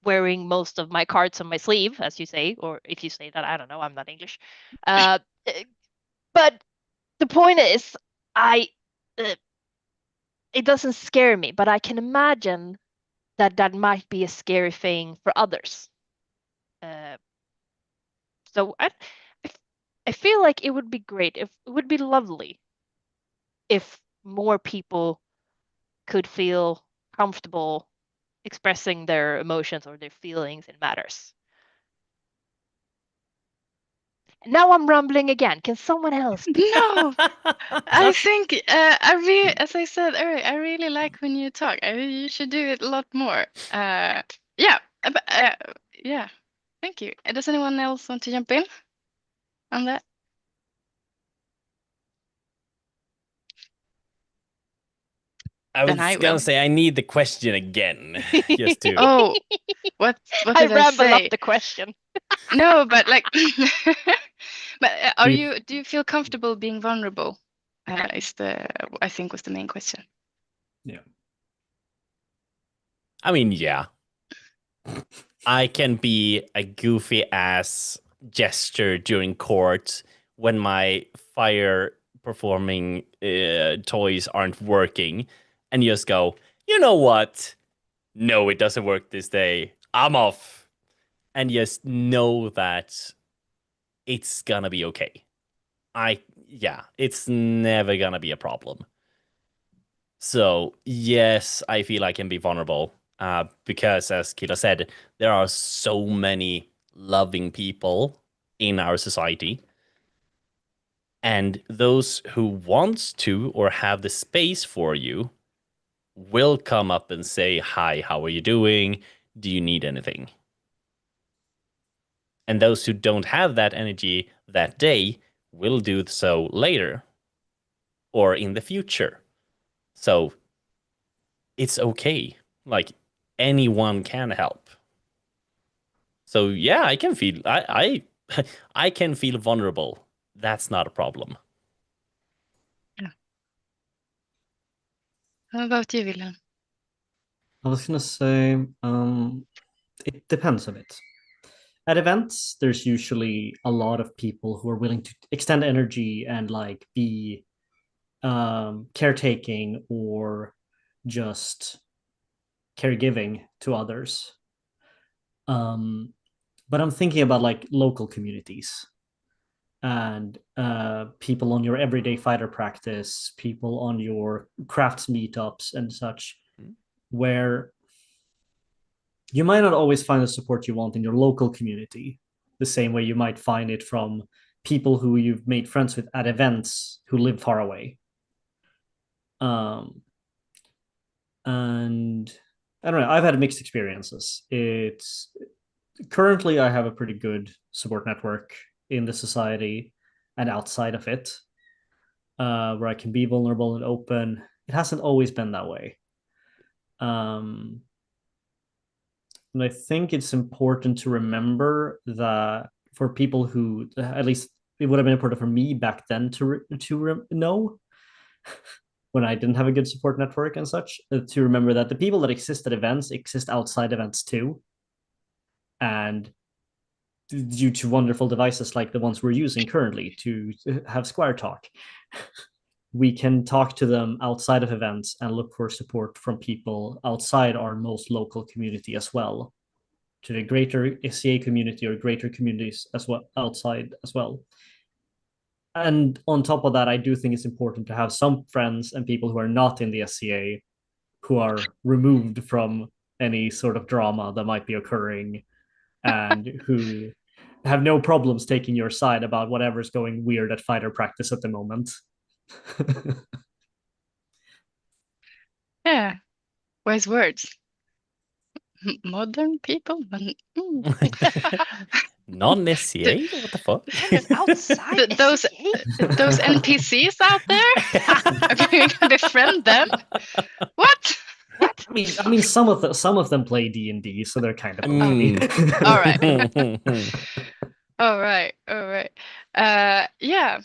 Speaker 1: wearing most of my cards on my sleeve, as you say, or if you say that, I don't know, I'm not English. Uh, but the point is, I it doesn't scare me, but I can imagine that that might be a scary thing for others. Uh, so I feel like it would be great, if it would be lovely if more people could feel comfortable expressing their emotions or their feelings in matters. Now I'm rumbling again. Can someone else?
Speaker 3: No, I think as I said earlier, I really like when you talk. You should do it a lot more. Yeah, yeah. Thank you. Does anyone else want to jump in on that?
Speaker 2: I
Speaker 3: Then
Speaker 2: was
Speaker 3: I
Speaker 2: gonna
Speaker 3: will.
Speaker 2: say I need the question again, just to.
Speaker 3: Oh, what
Speaker 1: I
Speaker 3: did I
Speaker 1: ramble
Speaker 3: say?
Speaker 1: up the question.
Speaker 3: No, but like, but do you feel comfortable being vulnerable? Is I think was the main question.
Speaker 4: Yeah.
Speaker 2: I mean, yeah. I can be a goofy ass gesture during court when my fire performing toys aren't working, and just go, you know what? No, it doesn't work this day. I'm off. And just know that it's gonna be okay. It's never gonna be a problem. So yes, I feel I can be vulnerable because, as Kira said, there are so many loving people in our society, and those who want to or have the space for you will come up and say, "Hi, how are you doing? Do you need anything?" And those who don't have that energy that day will do so later or in the future. So it's okay. Like anyone can help. So yeah, I can feel I can feel vulnerable. That's not a problem.
Speaker 3: How about you, Wilhelm?
Speaker 4: I was gonna say, it depends a bit. At events, there's usually a lot of people who are willing to extend energy and like be caretaking or just caregiving to others. But I'm thinking about like local communities and people on your everyday fighter practice, people on your crafts meetups and such, where you might not always find the support you want in your local community, the same way you might find it from people who you've made friends with at events who live far away. And I don't know, I've had mixed experiences. It's currently I have a pretty good support network in the society and outside of it, where I can be vulnerable and open. It hasn't always been that way. And I think it's important to remember that for people who, at least it would have been important for me back then to know when I didn't have a good support network and such, to remember that the people that exist at events exist outside events too. And due to wonderful devices like the ones we're using currently to have Squire-talk, we can talk to them outside of events and look for support from people outside our most local community as well, to the greater SCA community or greater communities as well outside as well. And on top of that, I do think it's important to have some friends and people who are not in the SCA, who are removed from any sort of drama that might be occurring and who have no problems taking your side about whatever's going weird at fighter practice at the moment.
Speaker 3: Yeah, wise words. Modern people?
Speaker 2: Non-SCA? What the fuck?
Speaker 1: There's outside
Speaker 3: Those
Speaker 1: SCA?
Speaker 3: those NPCs out there? Are we gonna befriend them? What?
Speaker 1: What?
Speaker 4: I mean, some of them play D&D, so they're kind of okay.
Speaker 3: All right. All right. Yeah.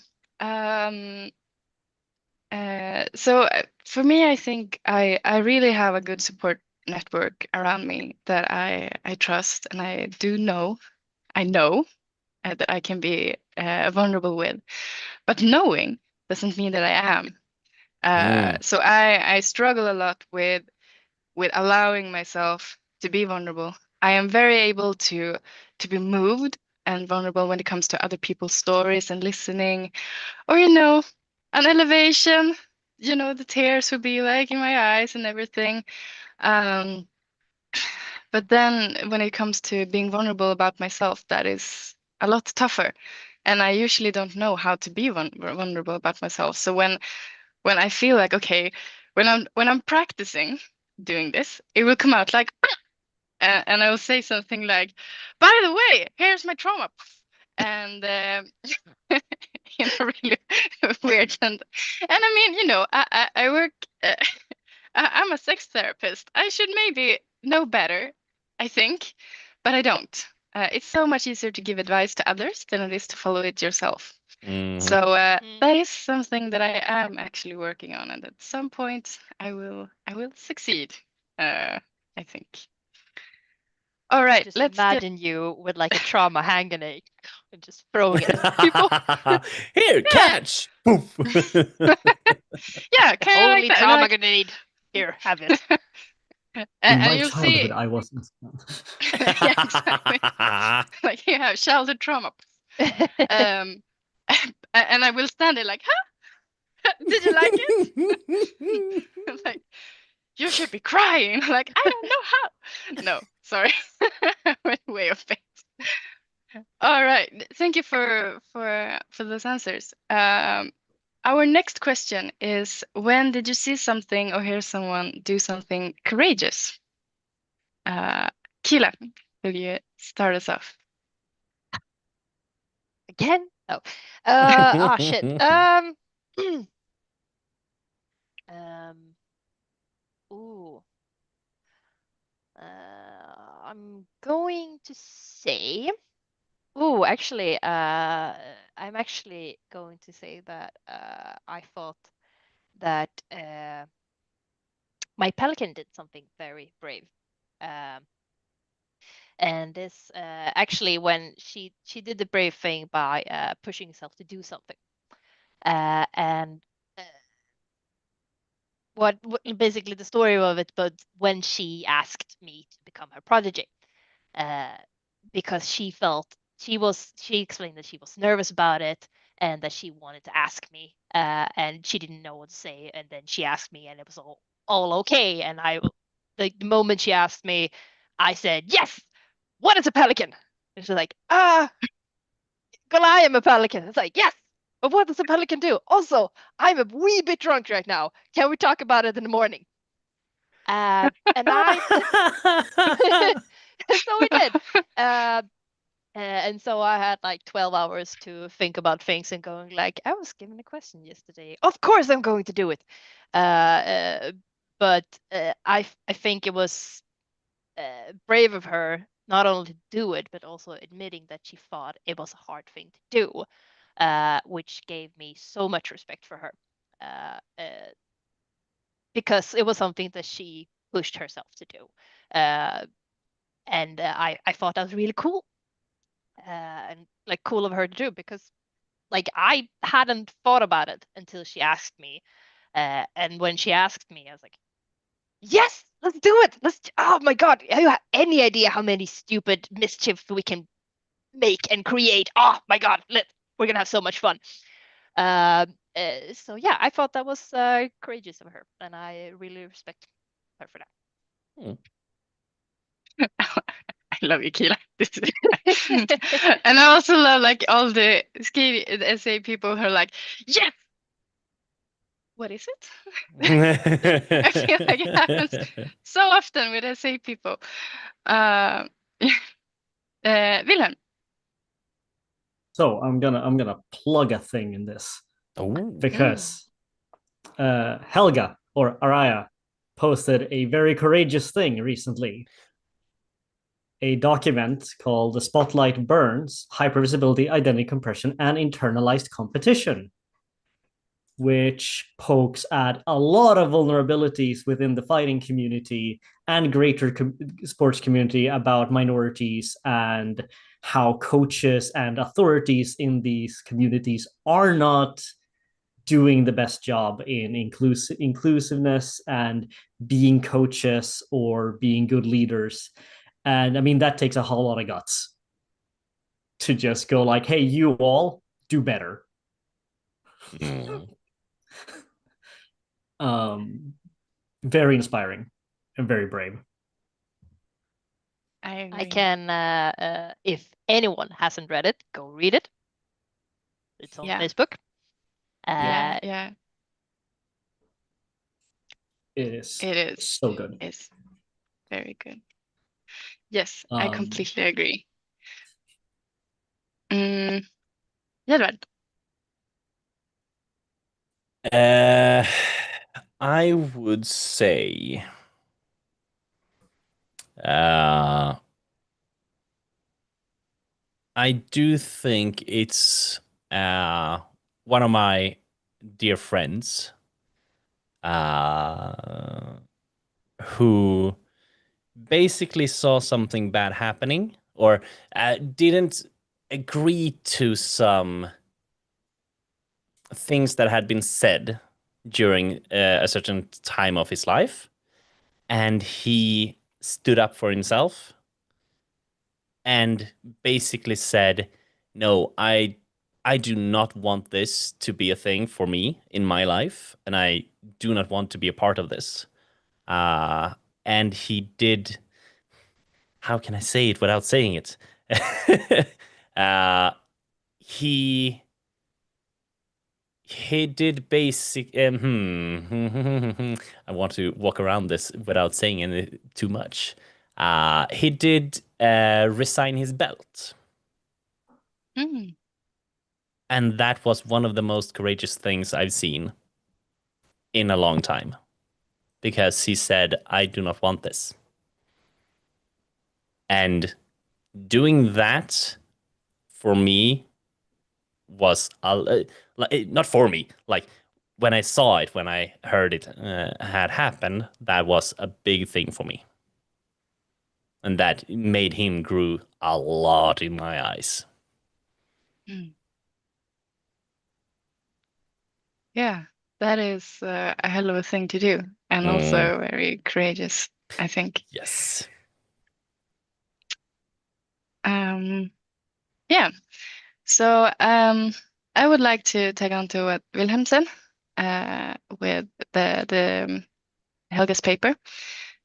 Speaker 3: So for me, I think I really have a good support network around me that I trust, and I know that I can be vulnerable with. But knowing doesn't mean that I am. So I struggle a lot with allowing myself to be vulnerable. I am very able to be moved and vulnerable when it comes to other people's stories and listening, or an elevation. The tears would be like in my eyes and everything. But then when it comes to being vulnerable about myself, that is a lot tougher. And I usually don't know how to be vulnerable about myself. So when I feel like, okay, when I'm practicing doing this, it will come out like, and I will say something like, by the way, here's my trauma. And really weird. And I mean, I work, I'm a sex therapist. I should maybe know better, I think, but I don't. It's so much easier to give advice to others than it is to follow it yourself. So that is something that I am actually working on, and at some point I will succeed. I think. All right,
Speaker 1: Just
Speaker 3: let's get
Speaker 1: imagine you with like a trauma handgrenade and just throwing it at people.
Speaker 2: Here, catch! Poof.
Speaker 3: yeah,
Speaker 1: The
Speaker 3: kind of
Speaker 1: holy
Speaker 3: like that. And
Speaker 1: trauma
Speaker 3: like,
Speaker 1: grenade. Here, have it.
Speaker 4: In
Speaker 3: and
Speaker 4: my
Speaker 3: you'll
Speaker 4: childhood,
Speaker 3: see,
Speaker 4: I wasn't.
Speaker 3: yeah, exactly. Like you have childhood trauma. And I will stand there like, huh? Did you like it? Like, you should be crying. Like, I don't know how. No, sorry. Went way off base. All right. Thank you for those answers. Our next question is, when did you see something or hear someone do something courageous? Kila, will you start us off?
Speaker 1: Again? Oh. Shit. Um. Ooh. I'm going to say. Ooh, actually, I'm actually going to say that I thought that my pelican did something very brave. Um, and this actually when she did the brave thing by pushing herself to do something. And uh, what basically the story of it, but when she asked me to become her prodigy, uh, because she explained that she was nervous about it and that she wanted to ask me, and she didn't know what to say, and then she asked me, and it was all okay, and the moment she asked me, I said yes. What is a pelican? And she's like, well, I am a pelican. It's like, yes, but what does a pelican do? Also, I'm a wee bit drunk right now. Can we talk about it in the morning? And I, so we did. And so I had like 12 hours to think about things and going like, I was given a question yesterday. Of course I'm going to do it. But I think it was brave of her not only to do it, but also admitting that she thought it was a hard thing to do, which gave me so much respect for her. Because it was something that she pushed herself to do. And I thought that was really cool, and like cool of her to do, because like I hadn't thought about it until she asked me. And when she asked me, I was like, yes, let's do it. Oh my God. Do you have any idea how many stupid mischief we can make and create? Oh my God. We're going to have so much fun. So yeah, I thought that was courageous of her, and I really respect her for that.
Speaker 3: I love you, Kila. And I also love like all the essay people who are like, yes. What is it? I feel like it happens so often with essay people. Wilhelm.
Speaker 4: So I'm gonna plug a thing in this because Helga or Araya posted a very courageous thing recently. A document called the Spotlight Burns Hypervisibility, Identity Compression, and Internalized Competition, which pokes at a lot of vulnerabilities within the fighting community and greater sports community about minorities and how coaches and authorities in these communities are not doing the best job in inclusiveness and being coaches or being good leaders. And I mean, that takes a whole lot of guts to just go like, hey, you all do better. Very inspiring and very brave.
Speaker 3: I agree.
Speaker 1: I can, if anyone hasn't read it, go read it. It's on Facebook.
Speaker 3: Yeah.
Speaker 4: It is so good.
Speaker 3: It's very good. Yes, I completely agree. Edward.
Speaker 2: I would say I do think it's one of my dear friends who basically saw something bad happening, or didn't agree to some things that had been said during a certain time of his life, and he stood up for himself and basically said, "No, I do not want this to be a thing for me in my life, and I do not want to be a part of this." Uh, and he did. How can I say it without saying it? uh, he he did basic. I want to walk around this without saying any too much. He did resign his belt.
Speaker 3: Mm.
Speaker 2: And that was one of the most courageous things I've seen in a long time. Because he said, I do not want this. And doing that for me was not for me. Like when I saw it, when I heard it had happened, that was a big thing for me. And that made him grow a lot in my eyes.
Speaker 3: Mm. Yeah, that is a hell of a thing to do, and also very courageous, I think.
Speaker 2: Yes.
Speaker 3: Yeah. So I would like to tag on to what Wilhelm said with the Helga's paper.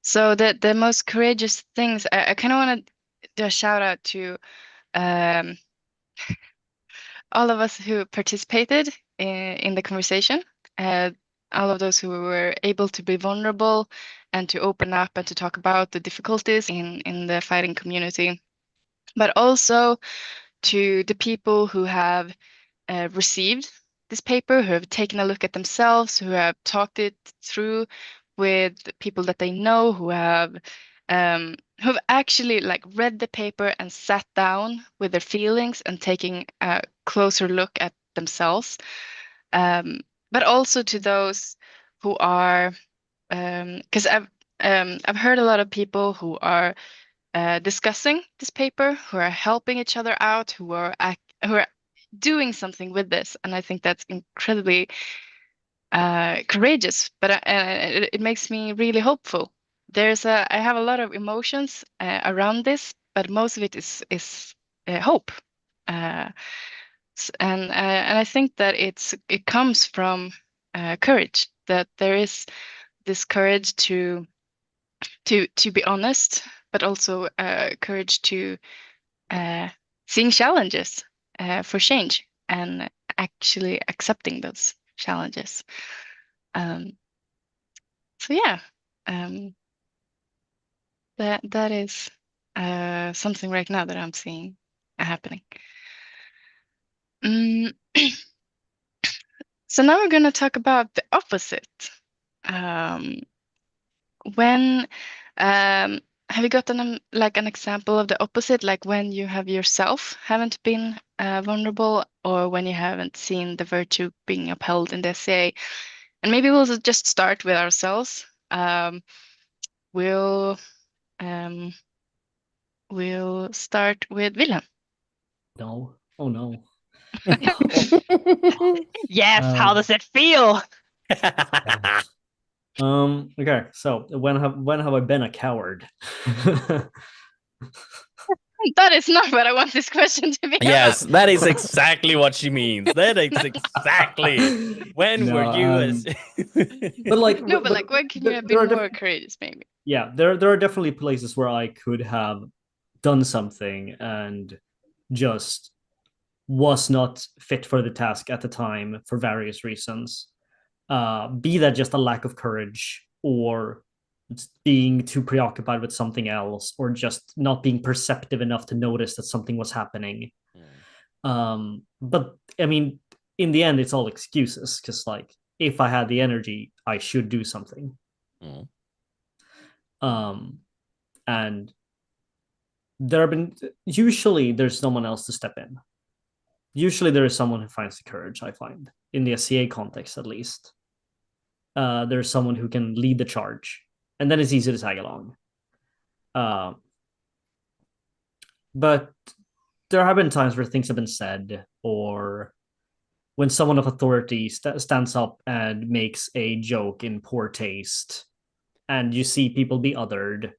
Speaker 3: So the most courageous things, I kind of want to do a shout out to um, all of us who participated in the conversation, all of those who were able to be vulnerable and to open up and to talk about the difficulties in the fighting community, but also to the people who have received this paper, who have taken a look at themselves, who have talked it through with people that they know, who've actually like read the paper and sat down with their feelings and taking a closer look at themselves. But also to those who are, because I've heard a lot of people who are discussing this paper, who are helping each other out, who are doing something with this, and I think that's incredibly courageous. But it makes me really hopeful. I have a lot of emotions around this, but most of it is hope, and I think that it comes from courage. That there is this courage to be honest, but also courage to seeing challenges for change and actually accepting those challenges. So yeah, that is something right now that I'm seeing happening. So now we're going to talk about the opposite. When have you gotten like an example of the opposite, like when you have yourself haven't been vulnerable, or when you haven't seen the virtue being upheld in the SCA? And maybe we'll just start with ourselves. We'll start with Wilhelm.
Speaker 4: No. Oh no.
Speaker 1: Yes, how does it feel?
Speaker 4: Okay, so when have I been a coward?
Speaker 3: That is not what I want this question to be
Speaker 2: Yes,
Speaker 3: about.
Speaker 2: that is exactly what she means. That is exactly. When
Speaker 4: No,
Speaker 2: were you?
Speaker 4: but like,
Speaker 3: No, but like, when can you have
Speaker 4: there
Speaker 3: been
Speaker 4: are
Speaker 3: more courageous, maybe?
Speaker 4: yeah, there are definitely places where I could have done something and just was not fit for the task at the time for various reasons. Be that just a lack of courage, or being too preoccupied with something else, or just not being perceptive enough to notice that something was happening. But I mean, in the end, it's all excuses, because like, if I had the energy, I should do something. And there have been, usually there's someone else to step in. Usually there is someone who finds the courage, I find, in the SCA context at least. There's someone who can lead the charge, and then it's easy to tag along. Uh, but there have been times where things have been said, or when someone of authority stands up and makes a joke in poor taste, and you see people be othered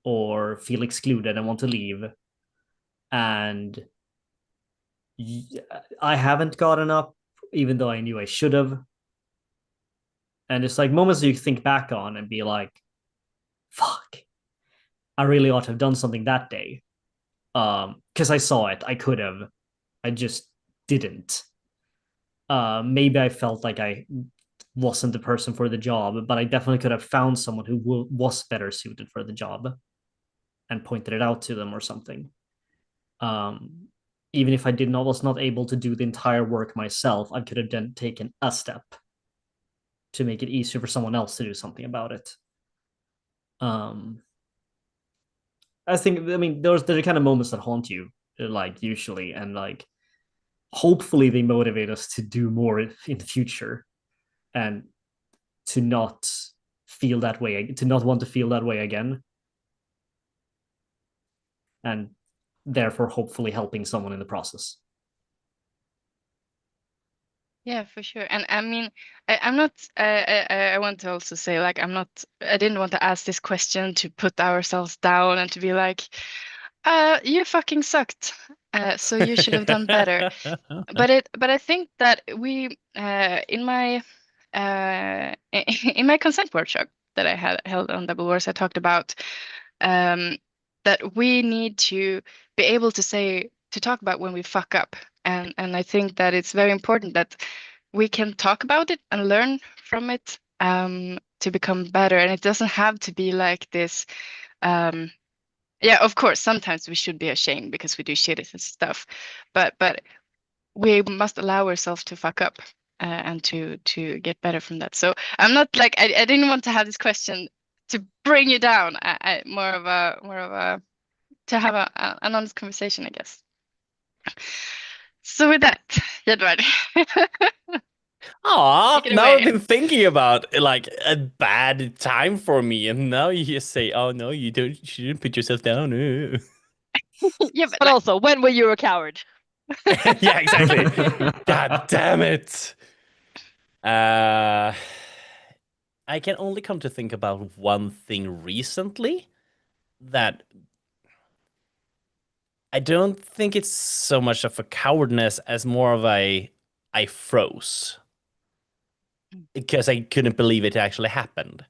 Speaker 4: or feel excluded and want to leave, and I haven't gotten up, even though I knew I should have. And it's like moments you think back on and be like, fuck, I really ought to have done something that day. Because I saw it, I could have. I just didn't. Maybe I felt like I wasn't the person for the job, but I definitely could have found someone who was better suited for the job and pointed it out to them or something. Even if I was not able to do the entire work myself, I could have then taken a step to make it easier for someone else to do something about it. I think, I mean, there's the kind of moments that haunt you, like usually, and like hopefully they motivate us to do more in the future, and to not feel that way, to not want to feel that way again, and therefore hopefully helping someone in the process.
Speaker 3: Yeah, for sure. And I mean, I'm not. I want to also say, like, I'm not. I didn't want to ask this question to put ourselves down and to be like, you fucking sucked. So you should have done better. But I think that we, in my in my consent workshop that I had held on Double Wars, I talked about that we need to be able to talk about when we fuck up, and I think that it's very important that we can talk about it and learn from it, to become better. And it doesn't have to be like this. Yeah, of course, sometimes we should be ashamed because we do shitty stuff, but we must allow ourselves to fuck up, and to get better from that. So I'm not like, I didn't want to have this question to bring you down. I more of a to have an honest conversation, I guess. So with that, Edward.
Speaker 2: Aw,
Speaker 3: Take it
Speaker 2: now
Speaker 3: away.
Speaker 2: I've been thinking about like a bad time for me, and now you just say, "Oh no, you shouldn't put yourself down."
Speaker 3: Yeah,
Speaker 1: But also, when were you a coward?
Speaker 2: Yeah, exactly. God damn it. I can only come to think about one thing recently that I don't think it's so much of a cowardness as more of I froze because I couldn't believe it actually happened.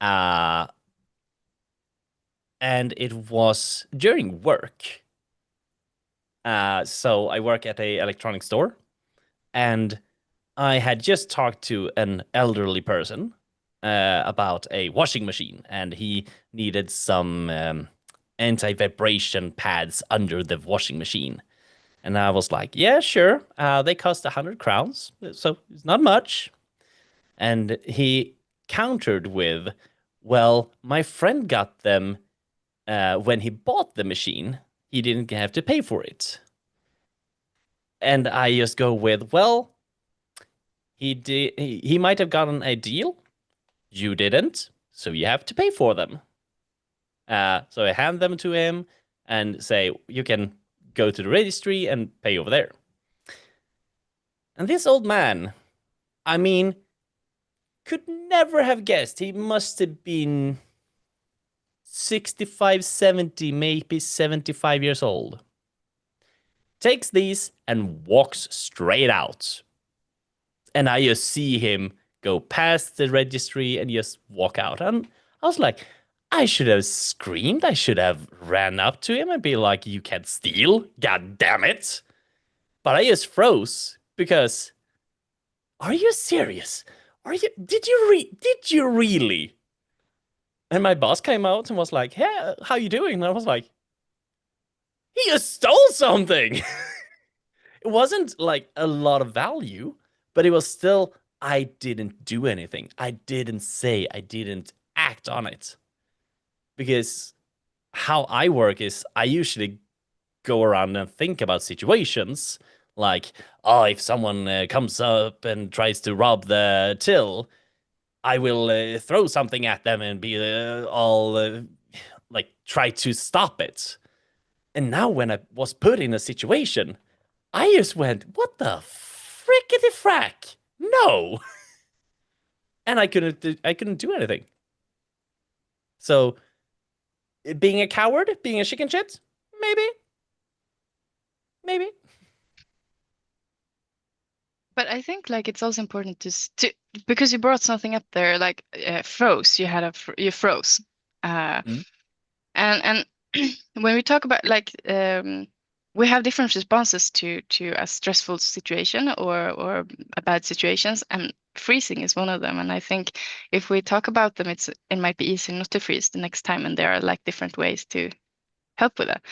Speaker 2: And it was during work. So I work at a electronic store, and I had just talked to an elderly person about a washing machine, and he needed some anti-vibration pads under the washing machine. And I was like, yeah, sure. They cost 100 crowns, so it's not much. And he countered with, well, my friend got them when he bought the machine. He didn't have to pay for it. And I just go with, well, he might have gotten a deal. You didn't, so you have to pay for them. So I hand them to him and say, you can go to the registry and pay over there. And this old man, I mean, could never have guessed. He must have been 65, 70, maybe 75 years old. Takes these and walks straight out. And I just see him go past the registry and just walk out. And I was like, I should have screamed. I should have ran up to him and be like, you can't steal. God damn it. But I just froze because, are you serious? Did you really? And my boss came out and was like, hey, how you doing? And I was like, he just stole something. It wasn't like a lot of value, but it was still, I didn't do anything. I didn't act on it. Because how I work is I usually go around and think about situations like, oh, if someone comes up and tries to rob the till, I will throw something at them and be all like try to stop it. And now when I was put in a situation, I just went, what the frickety frack? No. And I couldn't do anything. So being a coward, being a chicken shit, maybe.
Speaker 3: But I think like it's also important to because you brought something up there like froze. You froze,
Speaker 2: Mm.
Speaker 3: and when we talk about like we have different responses to a stressful situation or a bad situations, and freezing is one of them. And I think if we talk about them, it might be easy not to freeze the next time, and there are like different ways to help with that.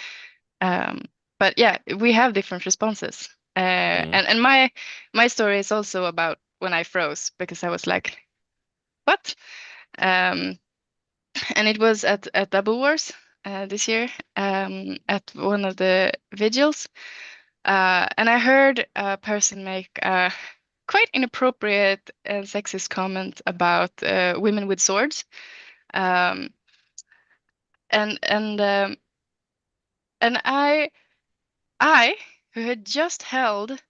Speaker 3: But yeah, we have different responses. And my story is also about when I froze because I was like, what? And it was at Double Wars this year at one of the vigils. And I heard a person make a quite inappropriate and sexist comment about women with swords. Um, and I, who had just held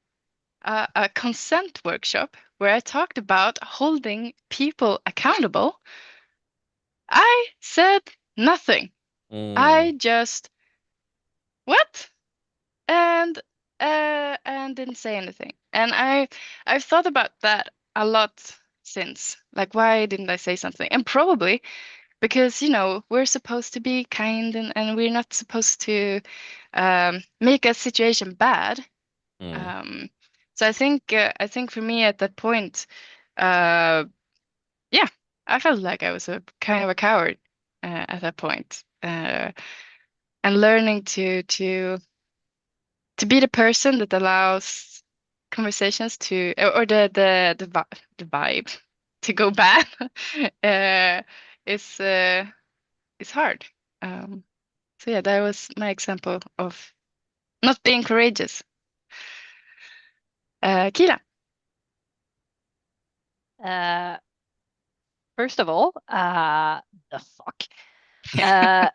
Speaker 3: a consent workshop where I talked about holding people accountable, I said nothing. I just what? And didn't say anything. And I've thought about that a lot since. Like, why didn't I say something? And probably because, we're supposed to be kind and we're not supposed to make a situation bad. So I think for me at that point, yeah, I felt like I was a kind of a coward at that point, and learning to be the person that allows conversations to or the vibe to go bad is hard. So yeah, that was my example of not being courageous. Kira.
Speaker 1: First of all, the fuck.
Speaker 2: Yeah.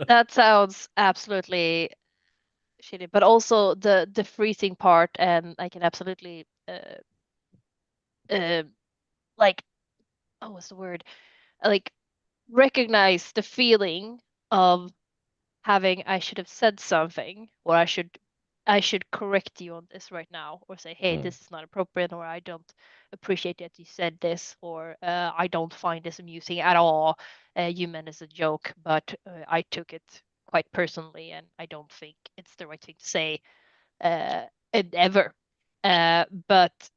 Speaker 1: That sounds absolutely shitty, but also the freezing part, and I can absolutely like, oh, what's the word? Like, recognize the feeling of having I should have said something, or I should correct you on this right now, or say, hey, this is not appropriate, or I don't appreciate that you said this, or I don't find this amusing at all. You meant as a joke, but I took it quite personally, and I don't think it's the right thing to say ever. But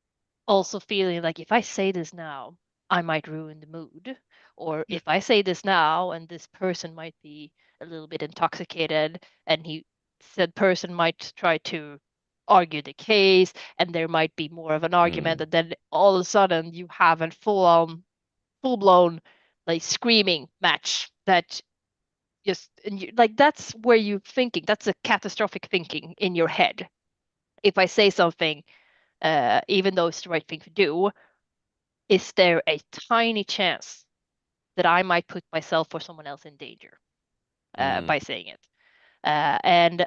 Speaker 1: also feeling like if I say this now, I might ruin the mood. Or if I say this now and this person might be a little bit intoxicated and he said person might try to argue the case and there might be more of an argument, and then all of a sudden you have a full blown like screaming match that just and you, like that's where you're thinking, that's a catastrophic thinking in your head. If I say something, even though it's the right thing to do, is there a tiny chance that I might put myself or someone else in danger by saying it? And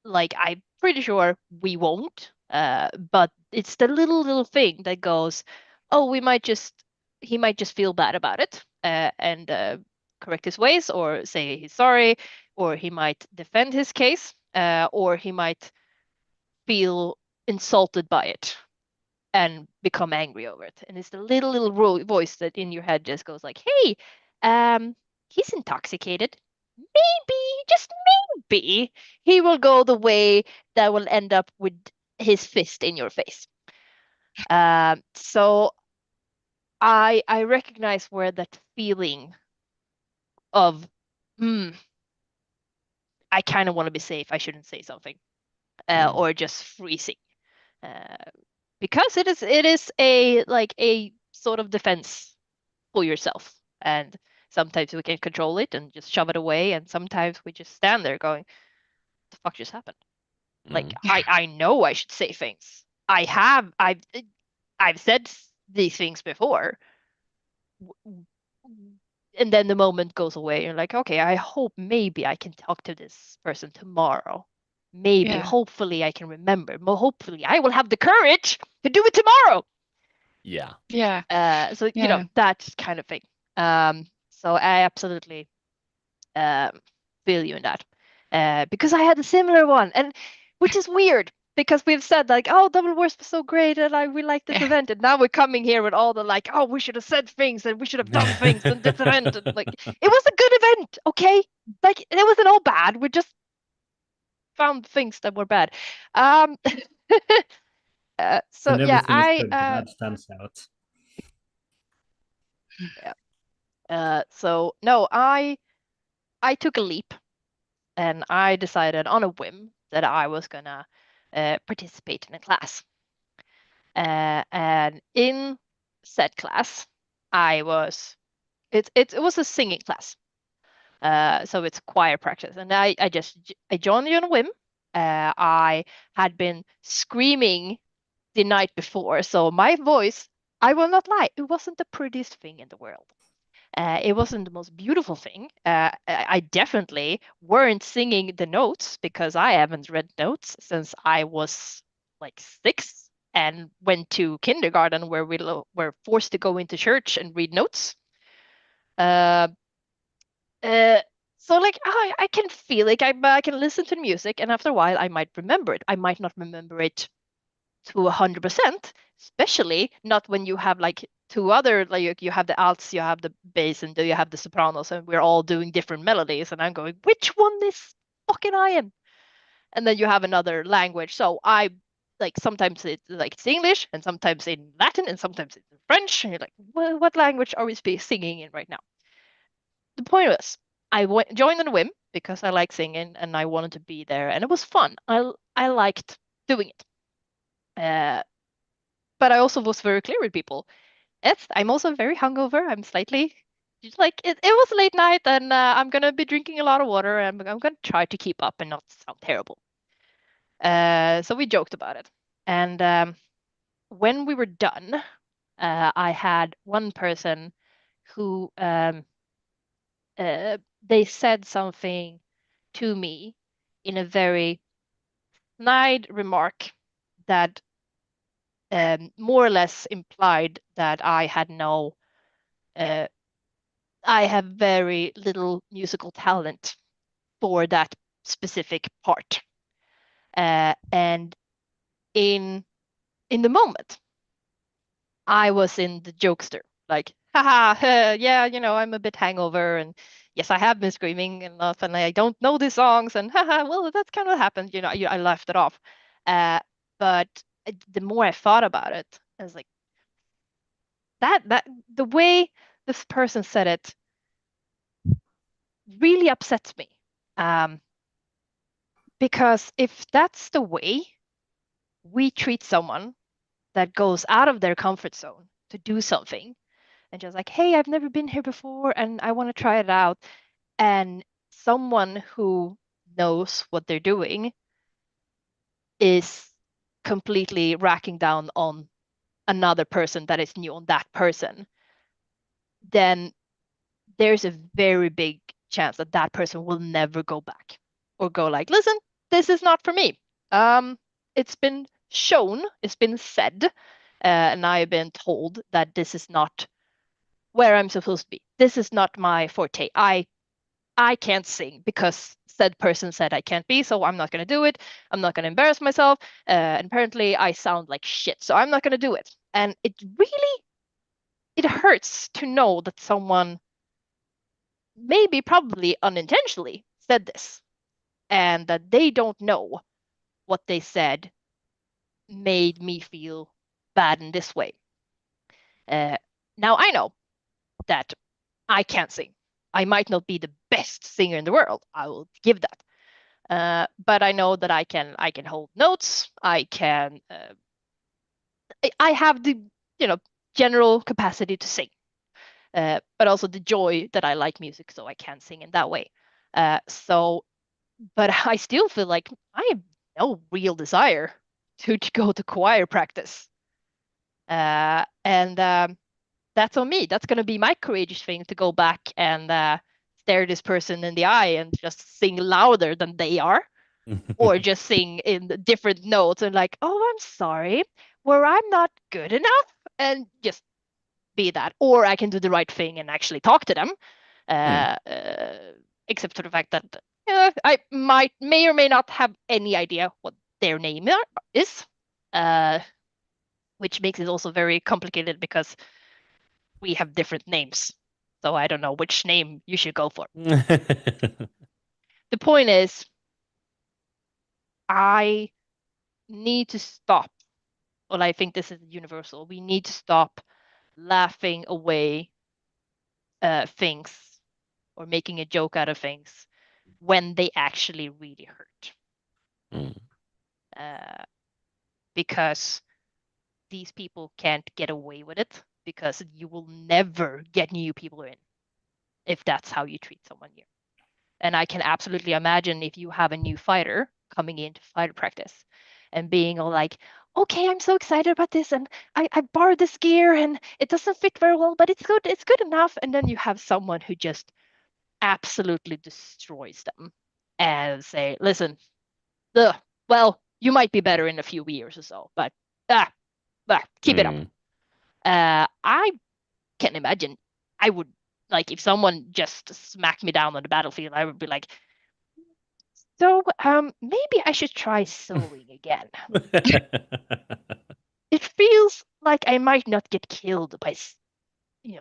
Speaker 1: like I'm pretty sure we won't, but it's the little thing that goes, oh, he might just feel bad about it and correct his ways or say he's sorry, or he might defend his case, or he might feel insulted by it and become angry over it. And it's the little voice that in your head just goes like, "Hey, he's intoxicated. Maybe, just maybe, he will go the way that will end up with his fist in your face." So I recognize where that feeling of, hmm, I kind of want to be safe. I shouldn't say something, or just freezing. Uh, because it is a like a sort of defense for yourself, and sometimes we can control it and just shove it away, and sometimes we just stand there going, the fuck just happened? Like I know I should say things. I've said these things before. and then the moment goes away. You're like, okay, I hope maybe I can talk to this person tomorrow. Maybe,
Speaker 3: Yeah.
Speaker 1: hopefully I can remember. Hopefully I will have the courage to do it tomorrow.
Speaker 2: Yeah.
Speaker 3: Yeah.
Speaker 1: So
Speaker 3: Yeah.
Speaker 1: that kind of thing. So I absolutely feel you in that. Because I had a similar one, and which is weird because we've said like, oh, Double Wars was so great, and we like this
Speaker 3: Yeah.
Speaker 1: event, and now we're coming here with all the like, oh, we should have said things and we should have done things in this event, and like it was a good event, okay? Like it wasn't all bad. We just found things that were bad. So
Speaker 4: When
Speaker 1: yeah,
Speaker 4: everything is good, that stands out.
Speaker 1: so no, I took a leap and I decided on a whim that I was gonna participate in a class. And in said class, it was a singing class. So it's choir practice, and I joined on a whim. I had been screaming the night before, so my voice, I will not lie, it wasn't the prettiest thing in the world. It wasn't the most beautiful thing. I definitely weren't singing the notes because I haven't read notes since I was like 6 and went to kindergarten where we were forced to go into church and read notes. Uh, uh, so like I can feel like I can listen to the music, and after a while I might remember it. I might not remember it to 100%, especially not when you have like two other, like you have the alts, you have the bass, and you have the sopranos, and we're all doing different melodies, and I'm going, which one is fucking I am? And then you have another language. So I like sometimes it's English, and sometimes in Latin, and sometimes it's in French, and you're like, well, what language are we singing in right now? The point was, joined on a whim because I like singing and I wanted to be there, and it was fun. I liked doing it. But I also was very clear with people. I'm also very hungover. I'm slightly like it was a late night, and I'm gonna be drinking a lot of water, and I'm gonna try to keep up and not sound terrible. So we joked about it. And when we were done, I had one person who they said something to me in a very snide remark that more or less implied that uh, I have very little musical talent for that specific part. And in the moment, I was in the jokester, like, haha, yeah, I'm a bit hangover, and yes, I have been screaming enough, and I don't know these songs, and haha, well, that's kind of happened, I laughed it off. Uh, but the more I thought about it, I was like, that the way this person said it really upsets me. Um, because if that's the way we treat someone that goes out of their comfort zone to do something and just like, hey, I've never been here before and I want to try it out, and someone who knows what they're doing is completely racking down on another person that is new on that person, then there's a very big chance that that person will never go back or go like, listen, this is not for me. It's been shown, it's been said, and I've been told that this is not where I'm supposed to be. This is not my forte. I can't sing because said person said I can't be, so I'm not going to do it. I'm not going to embarrass myself. And apparently I sound like shit, so I'm not going to do it. And it hurts to know that someone maybe probably unintentionally said this and that they don't know what they said made me feel bad in this way. Uh, Now I know that I can't sing. I might not be the best singer in the world. I will give that. But I know that I can hold notes. I have the general capacity to sing, but also the joy that I like music, so I can sing in that way. But I still feel like I have no real desire to go to choir practice. And that's on me. That's gonna be my courageous thing to go back and stare this person in the eye and just sing louder than they are, or just sing in different notes and like, oh, I'm sorry, where I'm not good enough, and just be that. Or I can do the right thing and actually talk to them, except for the fact that I may or may not have any idea what their name is, which makes it also very complicated because we have different names. So I don't know which name you should go for. The point is, I need to stop. Well, I think this is universal. We need to stop laughing away things or making a joke out of things when they actually really hurt. Because these people can't get away with it, because you will never get new people in if that's how you treat someone here. And I can absolutely imagine if you have a new fighter coming into fighter practice and being all like, okay, I'm so excited about this, and I borrowed this gear and it doesn't fit very well, but it's good enough. And then you have someone who just absolutely destroys them and say, listen, well, you might be better in a few years or so, but keep it up. I can imagine I would, like, if someone just smacked me down on the battlefield, I would be like, so maybe I should try sewing again. It feels like I might not get killed by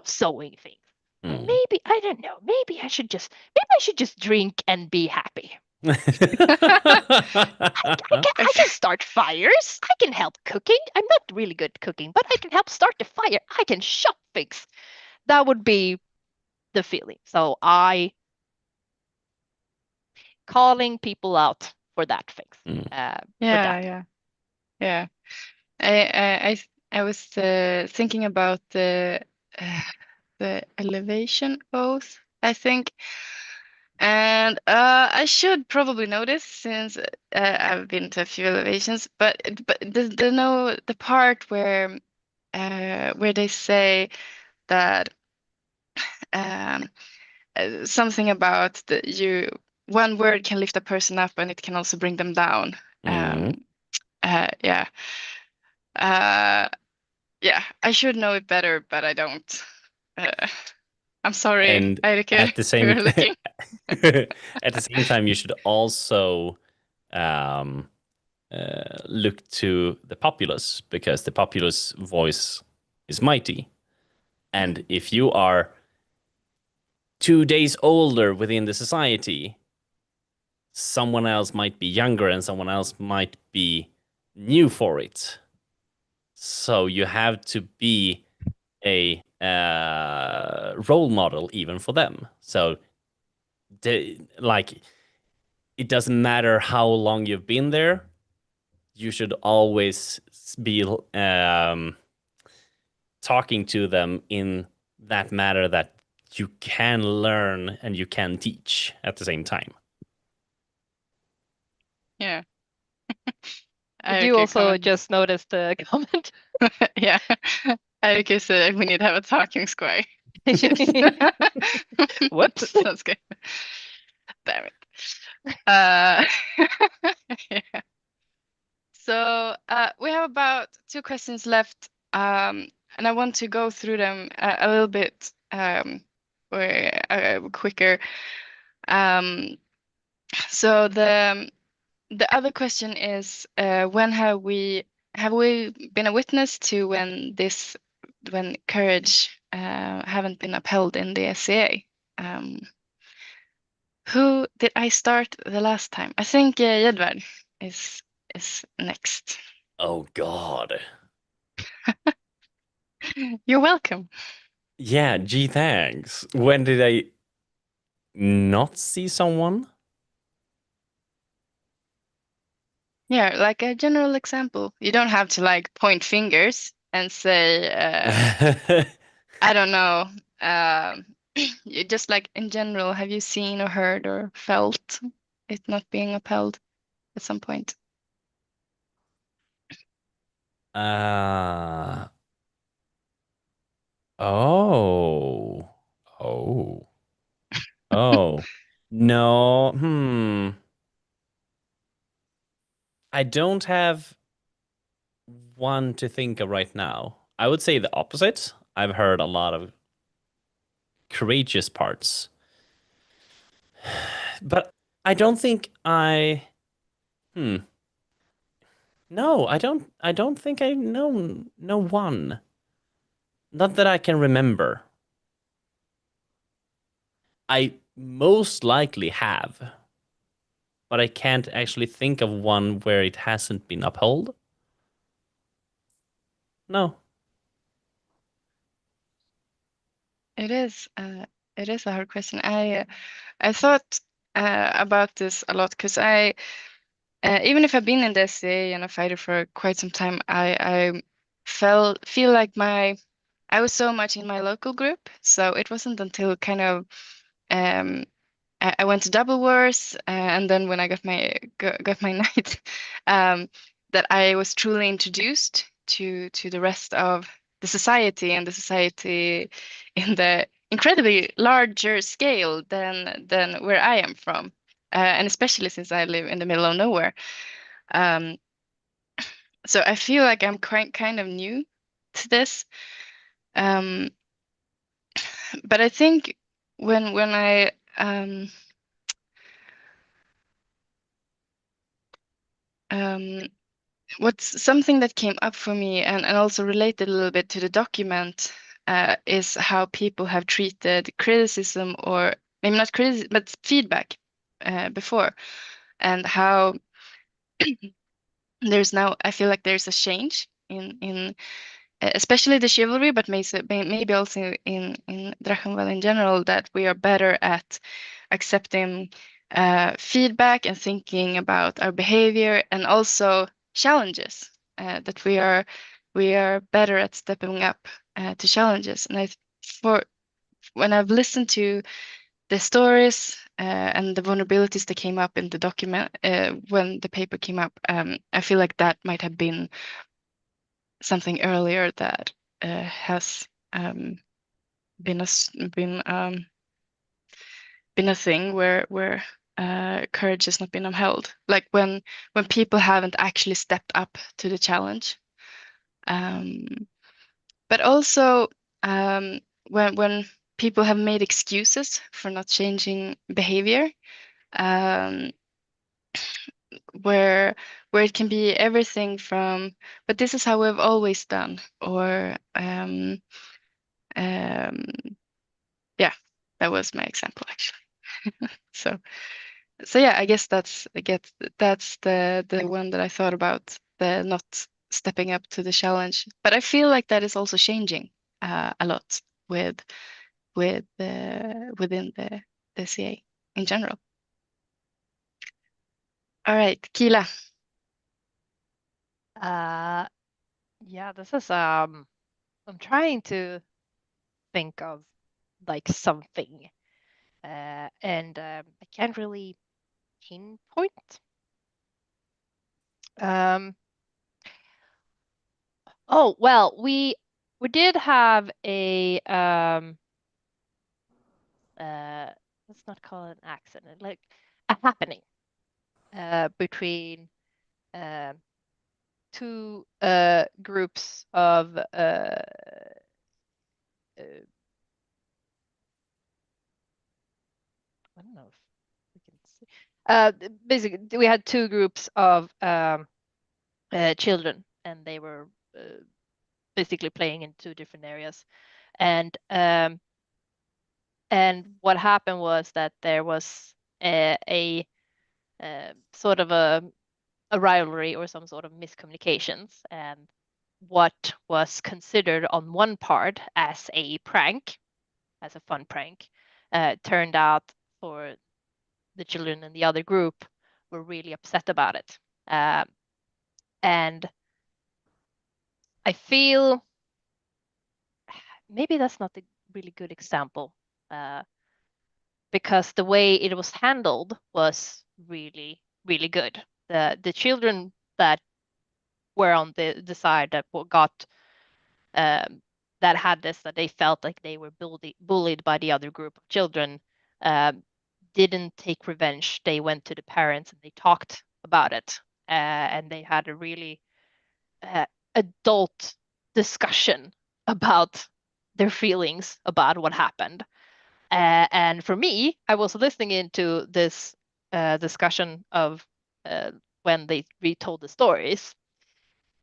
Speaker 1: sewing things. Maybe, I don't know, maybe I should just drink and be happy. I can start fires. I can help cooking. I'm not really good at cooking, but I can help start the fire. I can shop things. That would be the feeling. So I calling people out for that things.
Speaker 3: Yeah. I was thinking about the elevation oath, I think. And I should probably know this since I've been to a few elevations, but the part where they say that something about one word can lift a person up and it can also bring them down. Yeah. I should know it better, but I don't. I'm sorry,
Speaker 2: And
Speaker 3: Eirik,
Speaker 2: at the same
Speaker 3: you're looking.
Speaker 2: at the same time, you should also look to the populace, because the populace voice is mighty. And if you are 2 days older within the society, someone else might be younger and someone else might be new for it. So you have to be a role model even for them. So it doesn't matter how long you've been there. You should always be talking to them in that manner that you can learn and you can teach at the same time.
Speaker 3: Yeah.
Speaker 1: Did you also just notice the comment?
Speaker 3: Yeah. Eirik said we need to have a talking squire.
Speaker 1: Whoops.
Speaker 3: That's good. Damn it. Yeah. So we have about 2 questions left, and I want to go through them a little bit quicker. So the other question is, when have we been a witness to when courage haven't been upheld in the SCA? Who did I start the last time? I think Jedward is next.
Speaker 2: Oh God.
Speaker 3: You're welcome.
Speaker 2: Yeah, gee, thanks. When did I not see someone?
Speaker 3: Yeah, like a general example. You don't have to like point fingers and say, I don't know. You just like in general, have you seen or heard or felt it not being upheld at some point?
Speaker 2: Oh. Oh. Oh. No. I don't have one to think of right now. I would say the opposite. I've heard a lot of courageous parts, but I don't think I. Hmm. No, I don't. I don't think I know one. Not that I can remember. I most likely have, but I can't actually think of one where it hasn't been upheld. No.
Speaker 3: It is. It is a hard question. I thought about this a lot because even if I've been in the SCA and a fighter for quite some time, I feel like I was so much in my local group, so it wasn't until kind of um, I went to Double Wars, and then when I got my knight, that I was truly introduced to the rest of the society, and the society in the incredibly larger scale than where I am from, and especially since I live in the middle of nowhere. Um, so I feel like I'm kind of new to this, um, but I think when I um, what's something that came up for me and also related a little bit to the document is how people have treated criticism, or maybe not criticism but feedback before, and how there's now, I feel like there's a change in especially the chivalry, but maybe also in Drachenwell in general, that we are better at accepting feedback and thinking about our behavior, and also challenges. That we are better at stepping up to challenges. And for when I've listened to the stories and the vulnerabilities that came up in the document when the paper came up, I feel like that might have been something earlier that has been been a thing where courage has not been upheld. Like when people haven't actually stepped up to the challenge, but also when people have made excuses for not changing behavior, um, where it can be everything from "but this is how we've always done," or um, yeah, that was my example actually. So yeah, I guess that's the one that I thought about, the not stepping up to the challenge. But I feel like that is also changing a lot within the CA in general. All right, Kila.
Speaker 1: Yeah, this is I'm trying to think of like something, and I can't really pinpoint. Um, oh well, we did have a let's not call it an accident, like a happening between um two groups of I don't know if we can see. Basically, we had two groups of children, and they were basically playing in two different areas. And what happened was that there was a sort of a rivalry or some sort of miscommunications, and what was considered on one part as a prank, as a fun prank, turned out for the children in the other group were really upset about it. And I feel maybe that's not a really good example, because the way it was handled was really, really good. The children that were on the side that got that had this, that they felt like they were bullied by the other group of children, didn't take revenge. They went to the parents and they talked about it, and they had a really adult discussion about their feelings about what happened. And for me, I was listening into this discussion of when they retold the stories,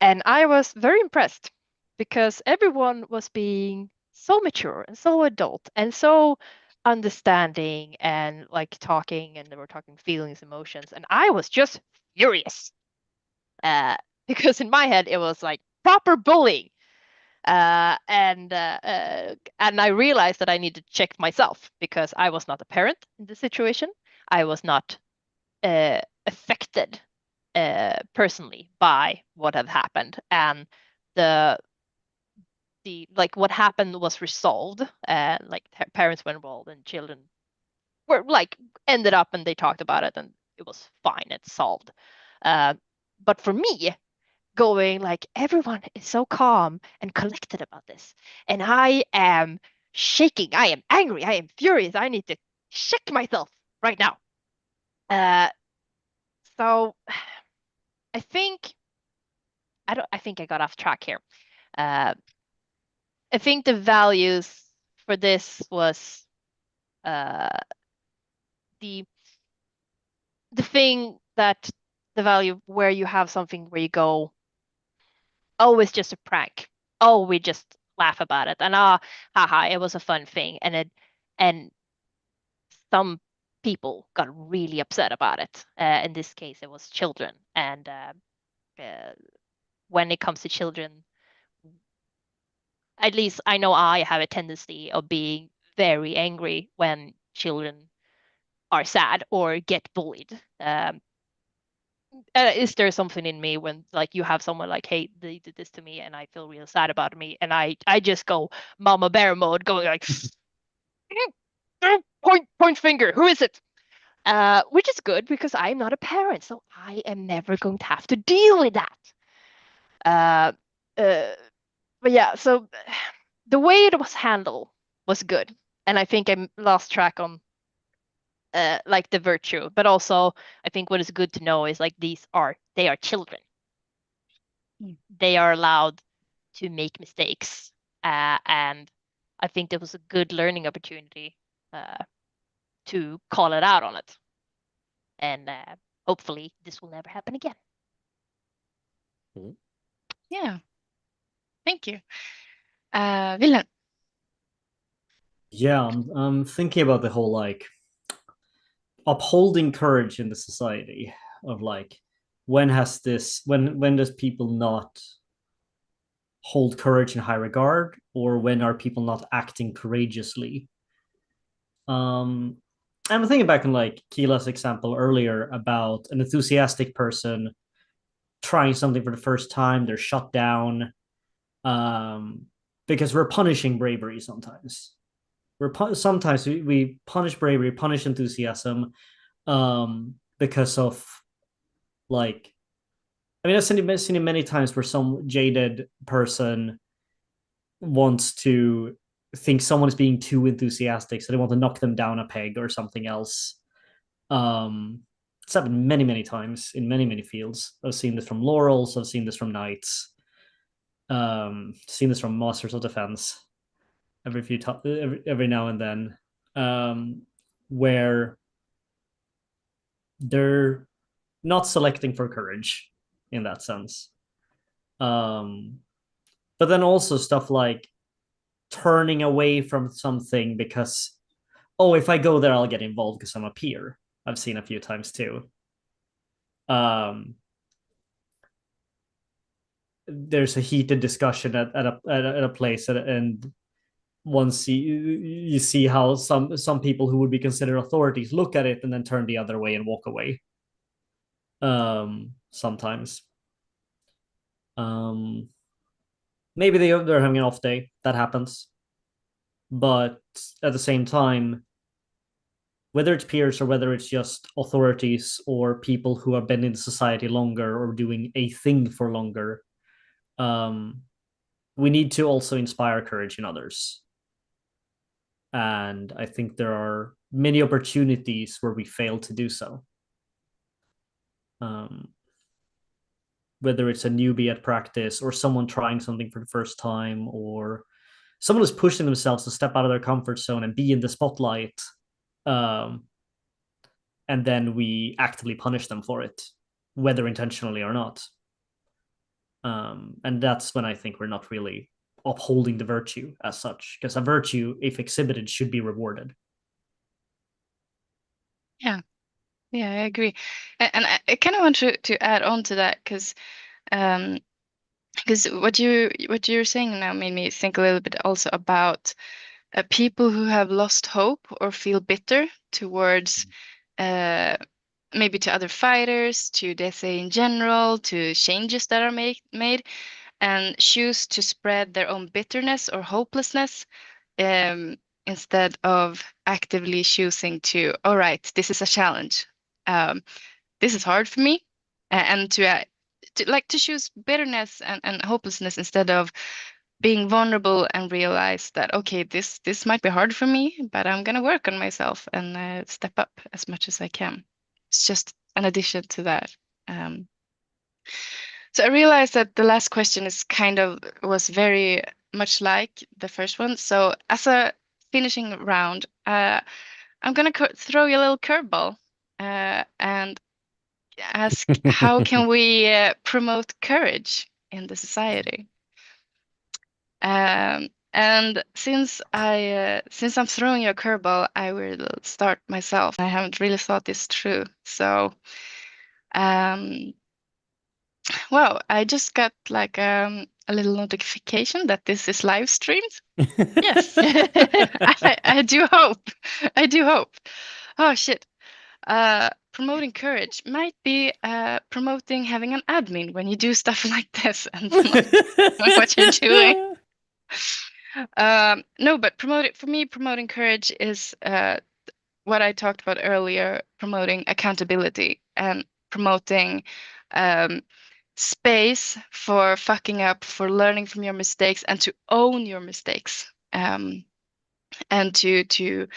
Speaker 1: and I was very impressed because everyone was being so mature and so adult and so understanding and like talking, and they were talking feelings, emotions, and I was just furious because in my head it was like proper bullying. And I realized that I needed to check myself because I was not a parent in this situation. I was not affected personally by what had happened, and the like what happened was resolved. Like parents were involved and children were like ended up, and they talked about it, and it was fine. It's solved. But for me, going like everyone is so calm and collected about this, and I am shaking, I am angry, I am furious, I need to check myself right now. So I think I got off track here. I think the values for this was the thing that the value where you have something where you go, oh, it's just a prank. Oh, we just laugh about it. And haha, it was a fun thing. And some people got really upset about it. In this case, it was children. And when it comes to children, at least I know I have a tendency of being very angry when children are sad or get bullied. Is there something in me when like you have someone like, hey, they did this to me and I feel real sad about me, and I just go mama bear mode, going like point finger, who is it? Which is good because I'm not a parent, so I am never going to have to deal with that. Uh, but yeah, so the way it was handled was good, and I think I lost track on like the virtue, but also I think what is good to know is like they are children. They are allowed to make mistakes, and I think there was a good learning opportunity to call it out on it, and hopefully this will never happen again.
Speaker 3: Yeah. Thank you. Wilhelm.
Speaker 4: Yeah, I'm thinking about the whole like upholding courage in the society of like when does people not hold courage in high regard, or when are people not acting courageously? I'm thinking back on like Kila's example earlier about an enthusiastic person trying something for the first time, they're shut down, because we're punishing bravery sometimes. Sometimes we punish bravery, punish enthusiasm, because of like, I mean, I've seen it many times where some jaded person wants to think someone is being too enthusiastic, so they want to knock them down a peg or something else. It's happened many times in many fields. I've seen this from Laurels, I've seen this from Knights, seen this from Masters of Defense every now and then, where they're not selecting for courage in that sense. But then also stuff like turning away from something because, oh, if I go there, I'll get involved because I'm a peer. I've seen a few times too. There's a heated discussion at a place, and once you see how some people who would be considered authorities look at it and then turn the other way and walk away. Sometimes. Maybe they're having an off day. That happens. But at the same time, whether it's peers or whether it's just authorities or people who have been in society longer or doing a thing for longer, we need to also inspire courage in others. And I think there are many opportunities where we fail to do so. Whether it's a newbie at practice or someone trying something for the first time or someone who's pushing themselves to step out of their comfort zone and be in the spotlight, and then we actively punish them for it, whether intentionally or not. And that's when I think we're not really upholding the virtue as such, because a virtue, if exhibited, should be rewarded.
Speaker 3: Yeah, I agree. And I kind of want to add on to that because what you're saying now made me think a little bit also about people who have lost hope or feel bitter towards maybe to other fighters, to DSA in general, to changes that are made, and choose to spread their own bitterness or hopelessness instead of actively choosing to, all right, this is a challenge. This is hard for me, and to choose bitterness and hopelessness instead of being vulnerable and realize that, okay, this might be hard for me, but I'm gonna work on myself and step up as much as I can. It's just an addition to that. So I realized that the last question was very much like the first one. So as a finishing round, I'm gonna throw you a little curveball and ask, how can we promote courage in the society? And since I'm throwing you a curveball, I will start myself. I haven't really thought this through. So, well, I just got like a little notification that this is live streamed. Yes, I do hope. I do hope. Oh shit. Promoting courage might be promoting having an admin when you do stuff like this and not knowing what you're doing. No, but promoting courage is what I talked about earlier, promoting accountability and promoting space for fucking up, for learning from your mistakes and to own your mistakes, and to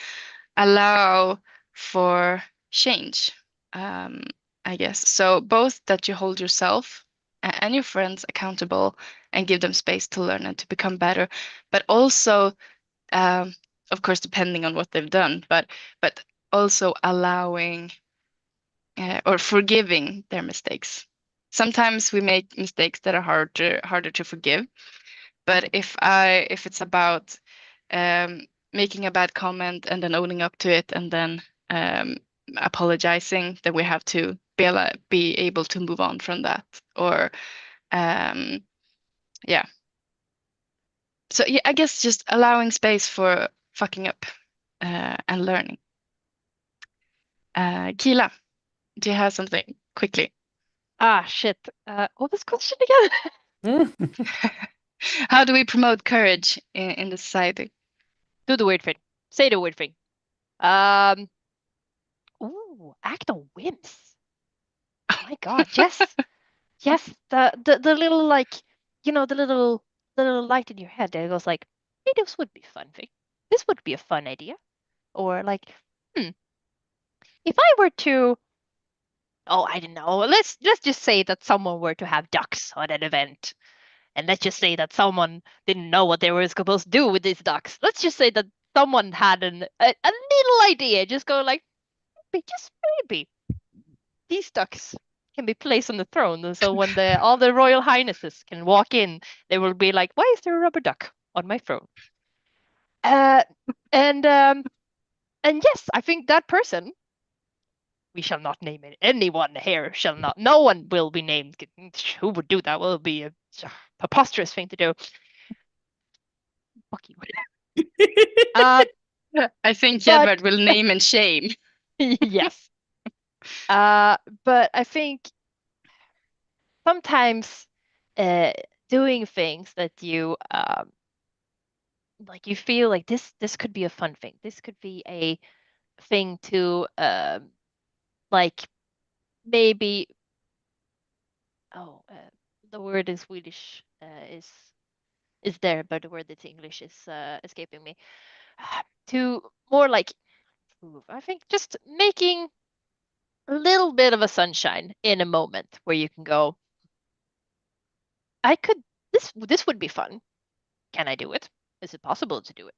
Speaker 3: allow for change, I guess. So both that you hold yourself and your friends accountable and give them space to learn and to become better, but also, of course, depending on what they've done, but also allowing or forgiving their mistakes. Sometimes we make mistakes that are harder to forgive, but if it's about making a bad comment and then owning up to it and then apologizing, then we have to be able to move on from that. Or yeah. So yeah, I guess just allowing space for fucking up and learning. Kila, do you have something quickly?
Speaker 1: Ah, shit. What was the question again?
Speaker 3: How do we promote courage in the society?
Speaker 1: Do the weird thing. Say the weird thing. Ooh, act on whims. My God, yes. Yes, the little, like, the little light in your head that goes like, hey, this would be a fun thing. This would be a fun idea. Or like, if I were to, oh, I don't know, let's just say that someone were to have ducks on an event. And let's just say that someone didn't know what they were supposed to do with these ducks. Let's just say that someone had a little idea, just go like, just maybe these ducks can be placed on the throne, and so when all the royal highnesses can walk in, they will be like, "Why is there a rubber duck on my throne?" Uh, and yes, I think that person, we shall not name it. Anyone here shall not. No one will be named. Who would do that? Will be a preposterous thing to do. Fuck you.
Speaker 3: I think
Speaker 1: but-
Speaker 3: Jedward will name and shame.
Speaker 1: Yes. But I think sometimes doing things that you like, you feel like this could be a fun thing. This could be a thing to like, maybe, oh, the word in Swedish is is there, but the word that's English is escaping me. To more like, I think just making a little bit of a sunshine in a moment where you can go, I could, this would be fun. Can I do it? Is it possible to do it?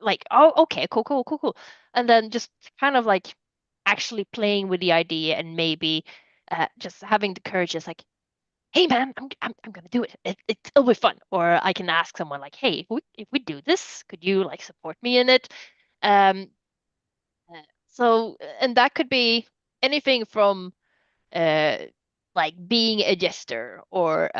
Speaker 1: Like, oh, okay, cool. And then just kind of like actually playing with the idea and maybe just having the courage, just like, hey man, I'm gonna do it. It'll be fun. Or I can ask someone like, hey, if we do this, could you like support me in it? Um, so and that could be anything from uh like being a jester or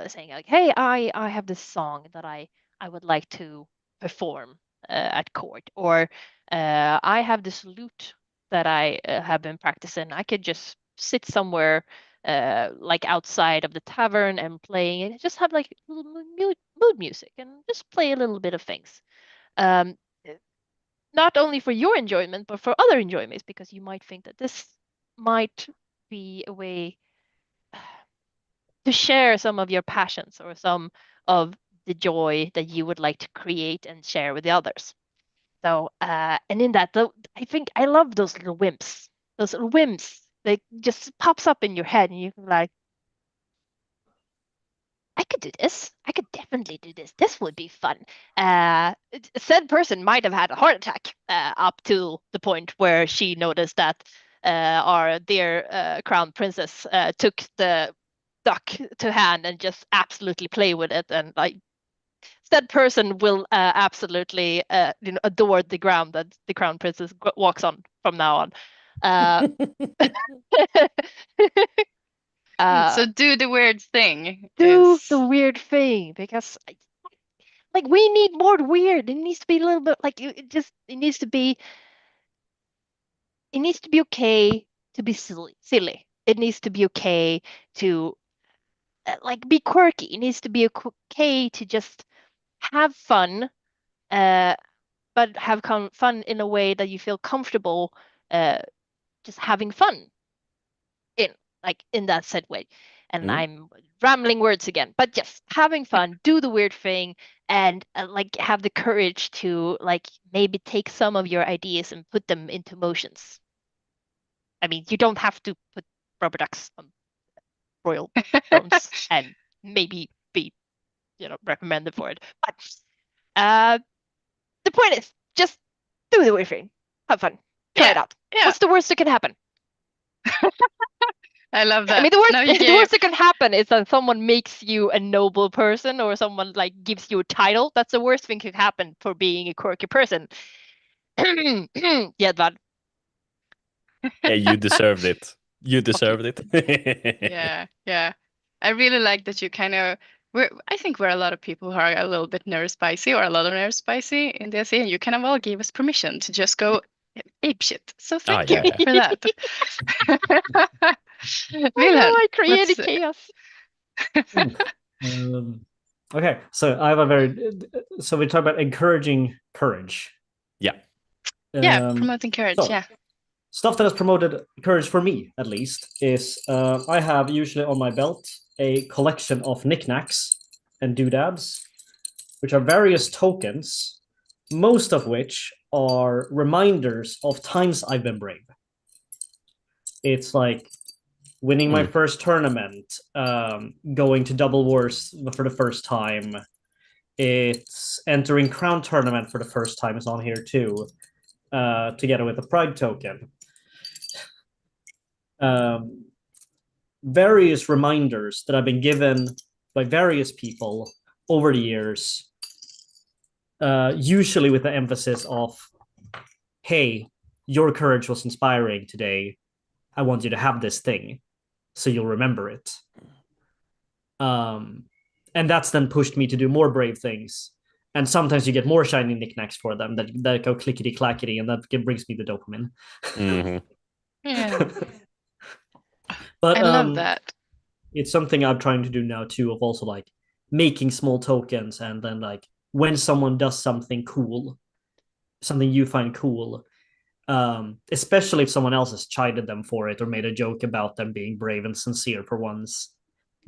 Speaker 1: saying like, hey, I have this song that I would like to perform at court, or I have this lute that I have been practicing. I could just sit somewhere like outside of the tavern and playing and just have like little mood music and just play a little bit of things. Um, Not only for your enjoyment, but for other enjoyments, because you might think that this might be a way to share some of your passions or some of the joy that you would like to create and share with the others. So, and in that, though, I think I love those little whims. Those little whims that just pops up in your head, and you can like, I could do this. I could definitely do this. This would be fun. Said person might have had a heart attack up to the point where she noticed that our dear crown princess took the duck to hand and just absolutely play with it, and like said person will absolutely adore the ground that the crown princess walks on from now on. Uh,
Speaker 3: So do the weird thing
Speaker 1: do
Speaker 3: is
Speaker 1: the weird thing, because like we need more weird. It needs to be a little bit like it needs to be okay to be silly. It needs to be okay to like be quirky. It needs to be okay to just have fun, uh, but have fun in a way that you feel comfortable, uh, just having fun in like in that said way. And
Speaker 2: Mm.
Speaker 1: I'm rambling words again, but just having fun, do the weird thing, and like have the courage to like maybe take some of your ideas and put them into motions. I mean, you don't have to put rubber ducks on royal thrones and maybe be, reprimanded for it. But uh, the point is, just do the weird thing, have fun, try it
Speaker 3: yeah,
Speaker 1: out.
Speaker 3: yeah.
Speaker 1: What's the worst that can happen?
Speaker 3: I love that.
Speaker 1: I mean, the
Speaker 3: Now you
Speaker 1: worst, the
Speaker 3: gave
Speaker 1: worst that can happen is that someone makes you a noble person or someone like gives you a title. That's the worst thing could happen for being a quirky person. Yeah, that.
Speaker 2: Yeah, you deserved it. You deserved it.
Speaker 3: yeah. I really like that you kind of I think we're a lot of people who are a little bit nerve spicy or a lot of nerve spicy in the SE, and you kind of all gave us permission to just go ape shit. So thank you
Speaker 2: yeah.
Speaker 3: for that.
Speaker 1: I know
Speaker 3: Wilhelm,
Speaker 1: I created
Speaker 3: what's
Speaker 1: chaos.
Speaker 4: Okay, so I have a so we talk about encouraging courage.
Speaker 2: Yeah.
Speaker 3: yeah, promoting courage,
Speaker 4: so
Speaker 3: yeah.
Speaker 4: Stuff that has promoted courage for me, at least, is I have usually on my belt a collection of knickknacks and doodads, which are various tokens, most of which are reminders of times I've been brave. It's like winning my first tournament, going to Double Wars for the first time. It's entering Crown Tournament for the first time is on here too, together with the Pride token. Various reminders that I've been given by various people over the years, usually with the emphasis of, hey, your courage was inspiring today. I want you to have this thing so you'll remember it. And that's then pushed me to do more brave things. And sometimes you get more shiny knickknacks for them that go clickety clackety, and that brings me the dopamine.
Speaker 2: Mm-hmm.
Speaker 3: Yeah.
Speaker 4: But
Speaker 3: I love that.
Speaker 4: It's something I'm trying to do now too, of also like making small tokens, and then like when someone does something cool, something you find cool, especially if someone else has chided them for it or made a joke about them being brave and sincere for once,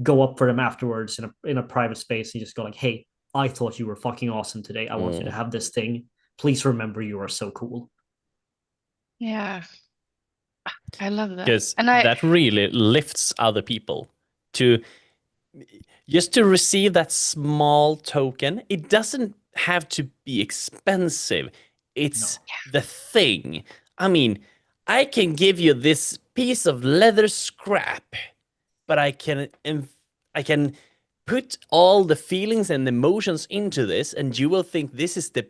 Speaker 4: go up for them afterwards in a private space and just go like, hey, I thought you were fucking awesome today. I want you to have this thing. Please remember you are so cool.
Speaker 3: Yeah. I love that.
Speaker 2: Because
Speaker 3: And I
Speaker 2: that really lifts other people to just to receive that small token. It doesn't have to be expensive. It's the thing. I mean, I can give you this piece of leather scrap, but I can put all the feelings and emotions into this, and you will think this is the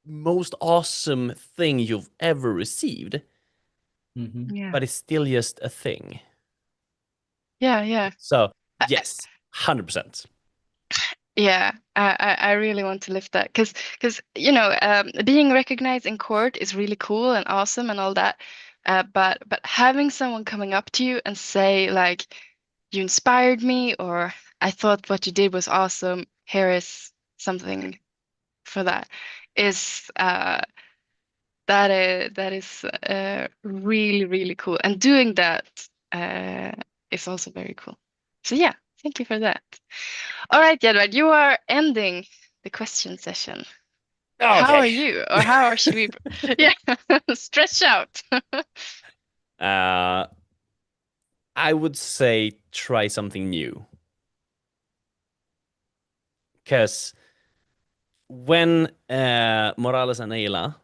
Speaker 2: most awesome thing you've ever received.
Speaker 3: yeah.
Speaker 2: But it's still just a thing.
Speaker 3: Yeah.
Speaker 2: So yes, 100%.
Speaker 3: Yeah, I really want to lift that because being recognized in court is really cool and awesome and all that. But having someone coming up to you and say like, you inspired me, or I thought what you did was awesome. Here is something for that. Is that is really, really cool, and doing that is also very cool. So yeah, thank you for that. All right, Edward, you are ending the question session. How are you, or how should we? Yeah, stretch out.
Speaker 2: I would say try something new. Because when Morales and Ayla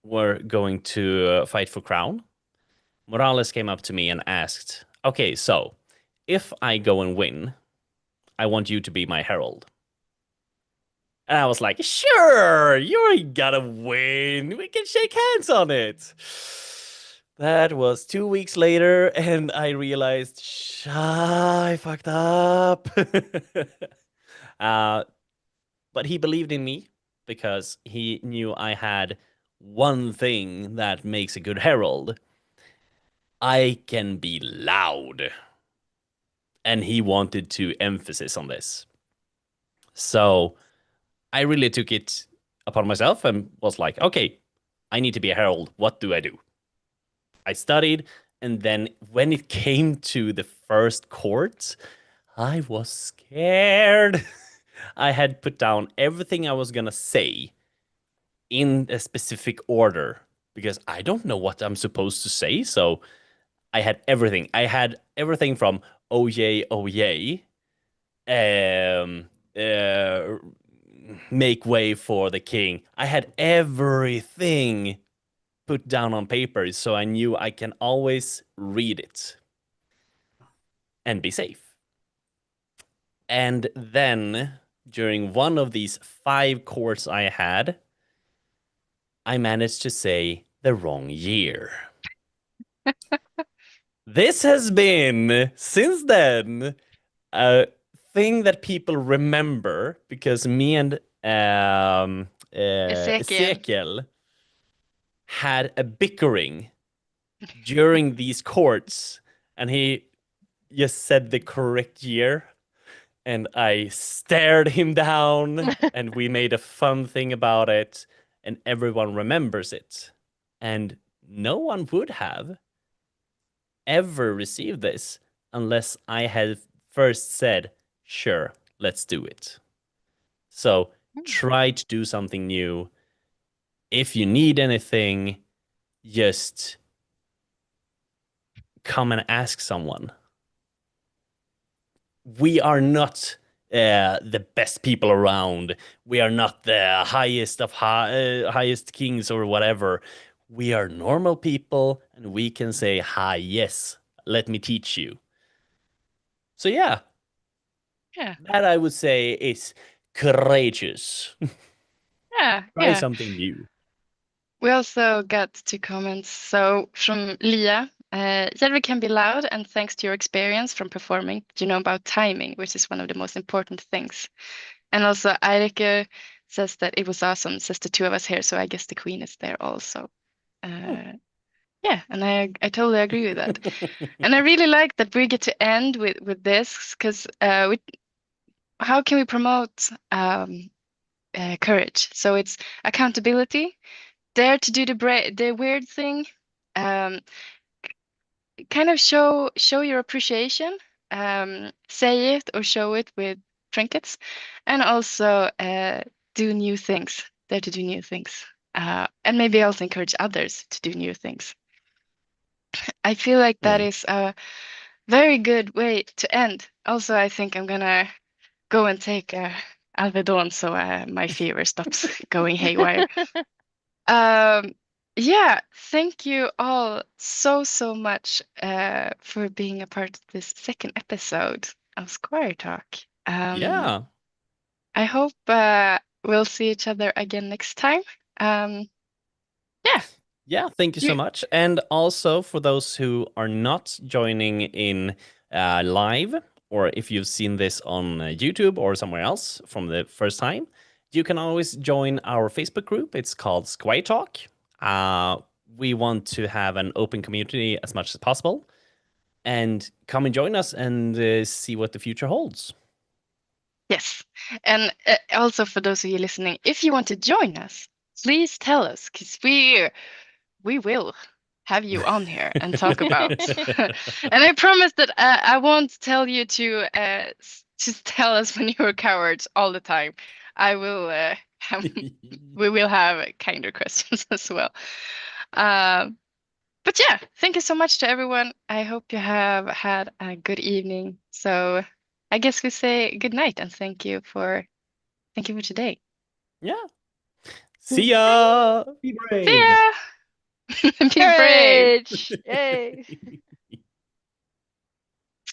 Speaker 2: were going to fight for crown, Morales came up to me and asked, okay, so if I go and win, I want you to be my herald. And I was like, sure, you gotta win. We can shake hands on it. That was 2 weeks later, and I realized, I fucked up. But he believed in me because he knew I had one thing that makes a good herald. I can be loud. And he wanted to emphasis on this. So I really took it upon myself and was like, okay, I need to be a herald. What do I do? I studied, and then when it came to the first court, I was scared. I had put down everything I was gonna say in a specific order because I don't know what I'm supposed to say. So I had everything. I had everything from oh yay, make way for the king. I had everything put down on paper, so I knew I can always read it and be safe. And then during one of these 5 courts I had, I managed to say the wrong year. This has been, since then, a thing that people remember because me and Ezekiel had a bickering during these courts, and he just said the correct year, and I stared him down, and we made a fun thing about it, and everyone remembers it. And no one would have ever received this unless I had first said, sure, let's do it. So try to do something new. If you need anything, just come and ask someone. We are not the best people around. We are not the highest of highest kings or whatever. We are normal people, and we can say, hi, yes, let me teach you. So yeah, that I would say is courageous. Try something new.
Speaker 3: We also got 2 comments. So from Lia, Jedward can be loud, and thanks to your experience from performing, you know about timing, which is one of the most important things. And also Eirike says that it was awesome, says the 2 of us here, so I guess the queen is there also. Yeah, and I totally agree with that. And I really like that we get to end with this, because how can we promote courage? So it's accountability, dare to do the weird thing, kind of show your appreciation, say it or show it with trinkets, and also do new things. Dare to do new things, and maybe also encourage others to do new things. I feel like that is a very good way to end. Also, I think I'm gonna go and take Alvedon so my fever stops going haywire. Yeah, thank you all so much for being a part of this second episode of Squire-talk.
Speaker 2: Yeah.
Speaker 3: I hope we'll see each other again next time. Yeah.
Speaker 2: Yeah, thank you so much. And also for those who are not joining in live, or if you've seen this on YouTube or somewhere else from the first time, you can always join our Facebook group. It's called Squire-talk. We want to have an open community as much as possible. And come and join us and see what the future holds.
Speaker 3: Yes. And also for those of you listening, if you want to join us, please tell us, because we will have you on here and talk about. And I promise that I won't tell you to tell us when you're cowards all the time. I will we will have kinder questions as well. But yeah, thank you so much to everyone. I hope you have had a good evening. So I guess we say good night and thank you for today.
Speaker 2: Yeah. See ya.
Speaker 4: Be brave.
Speaker 3: See ya. Be brave.
Speaker 1: Courage! Yay!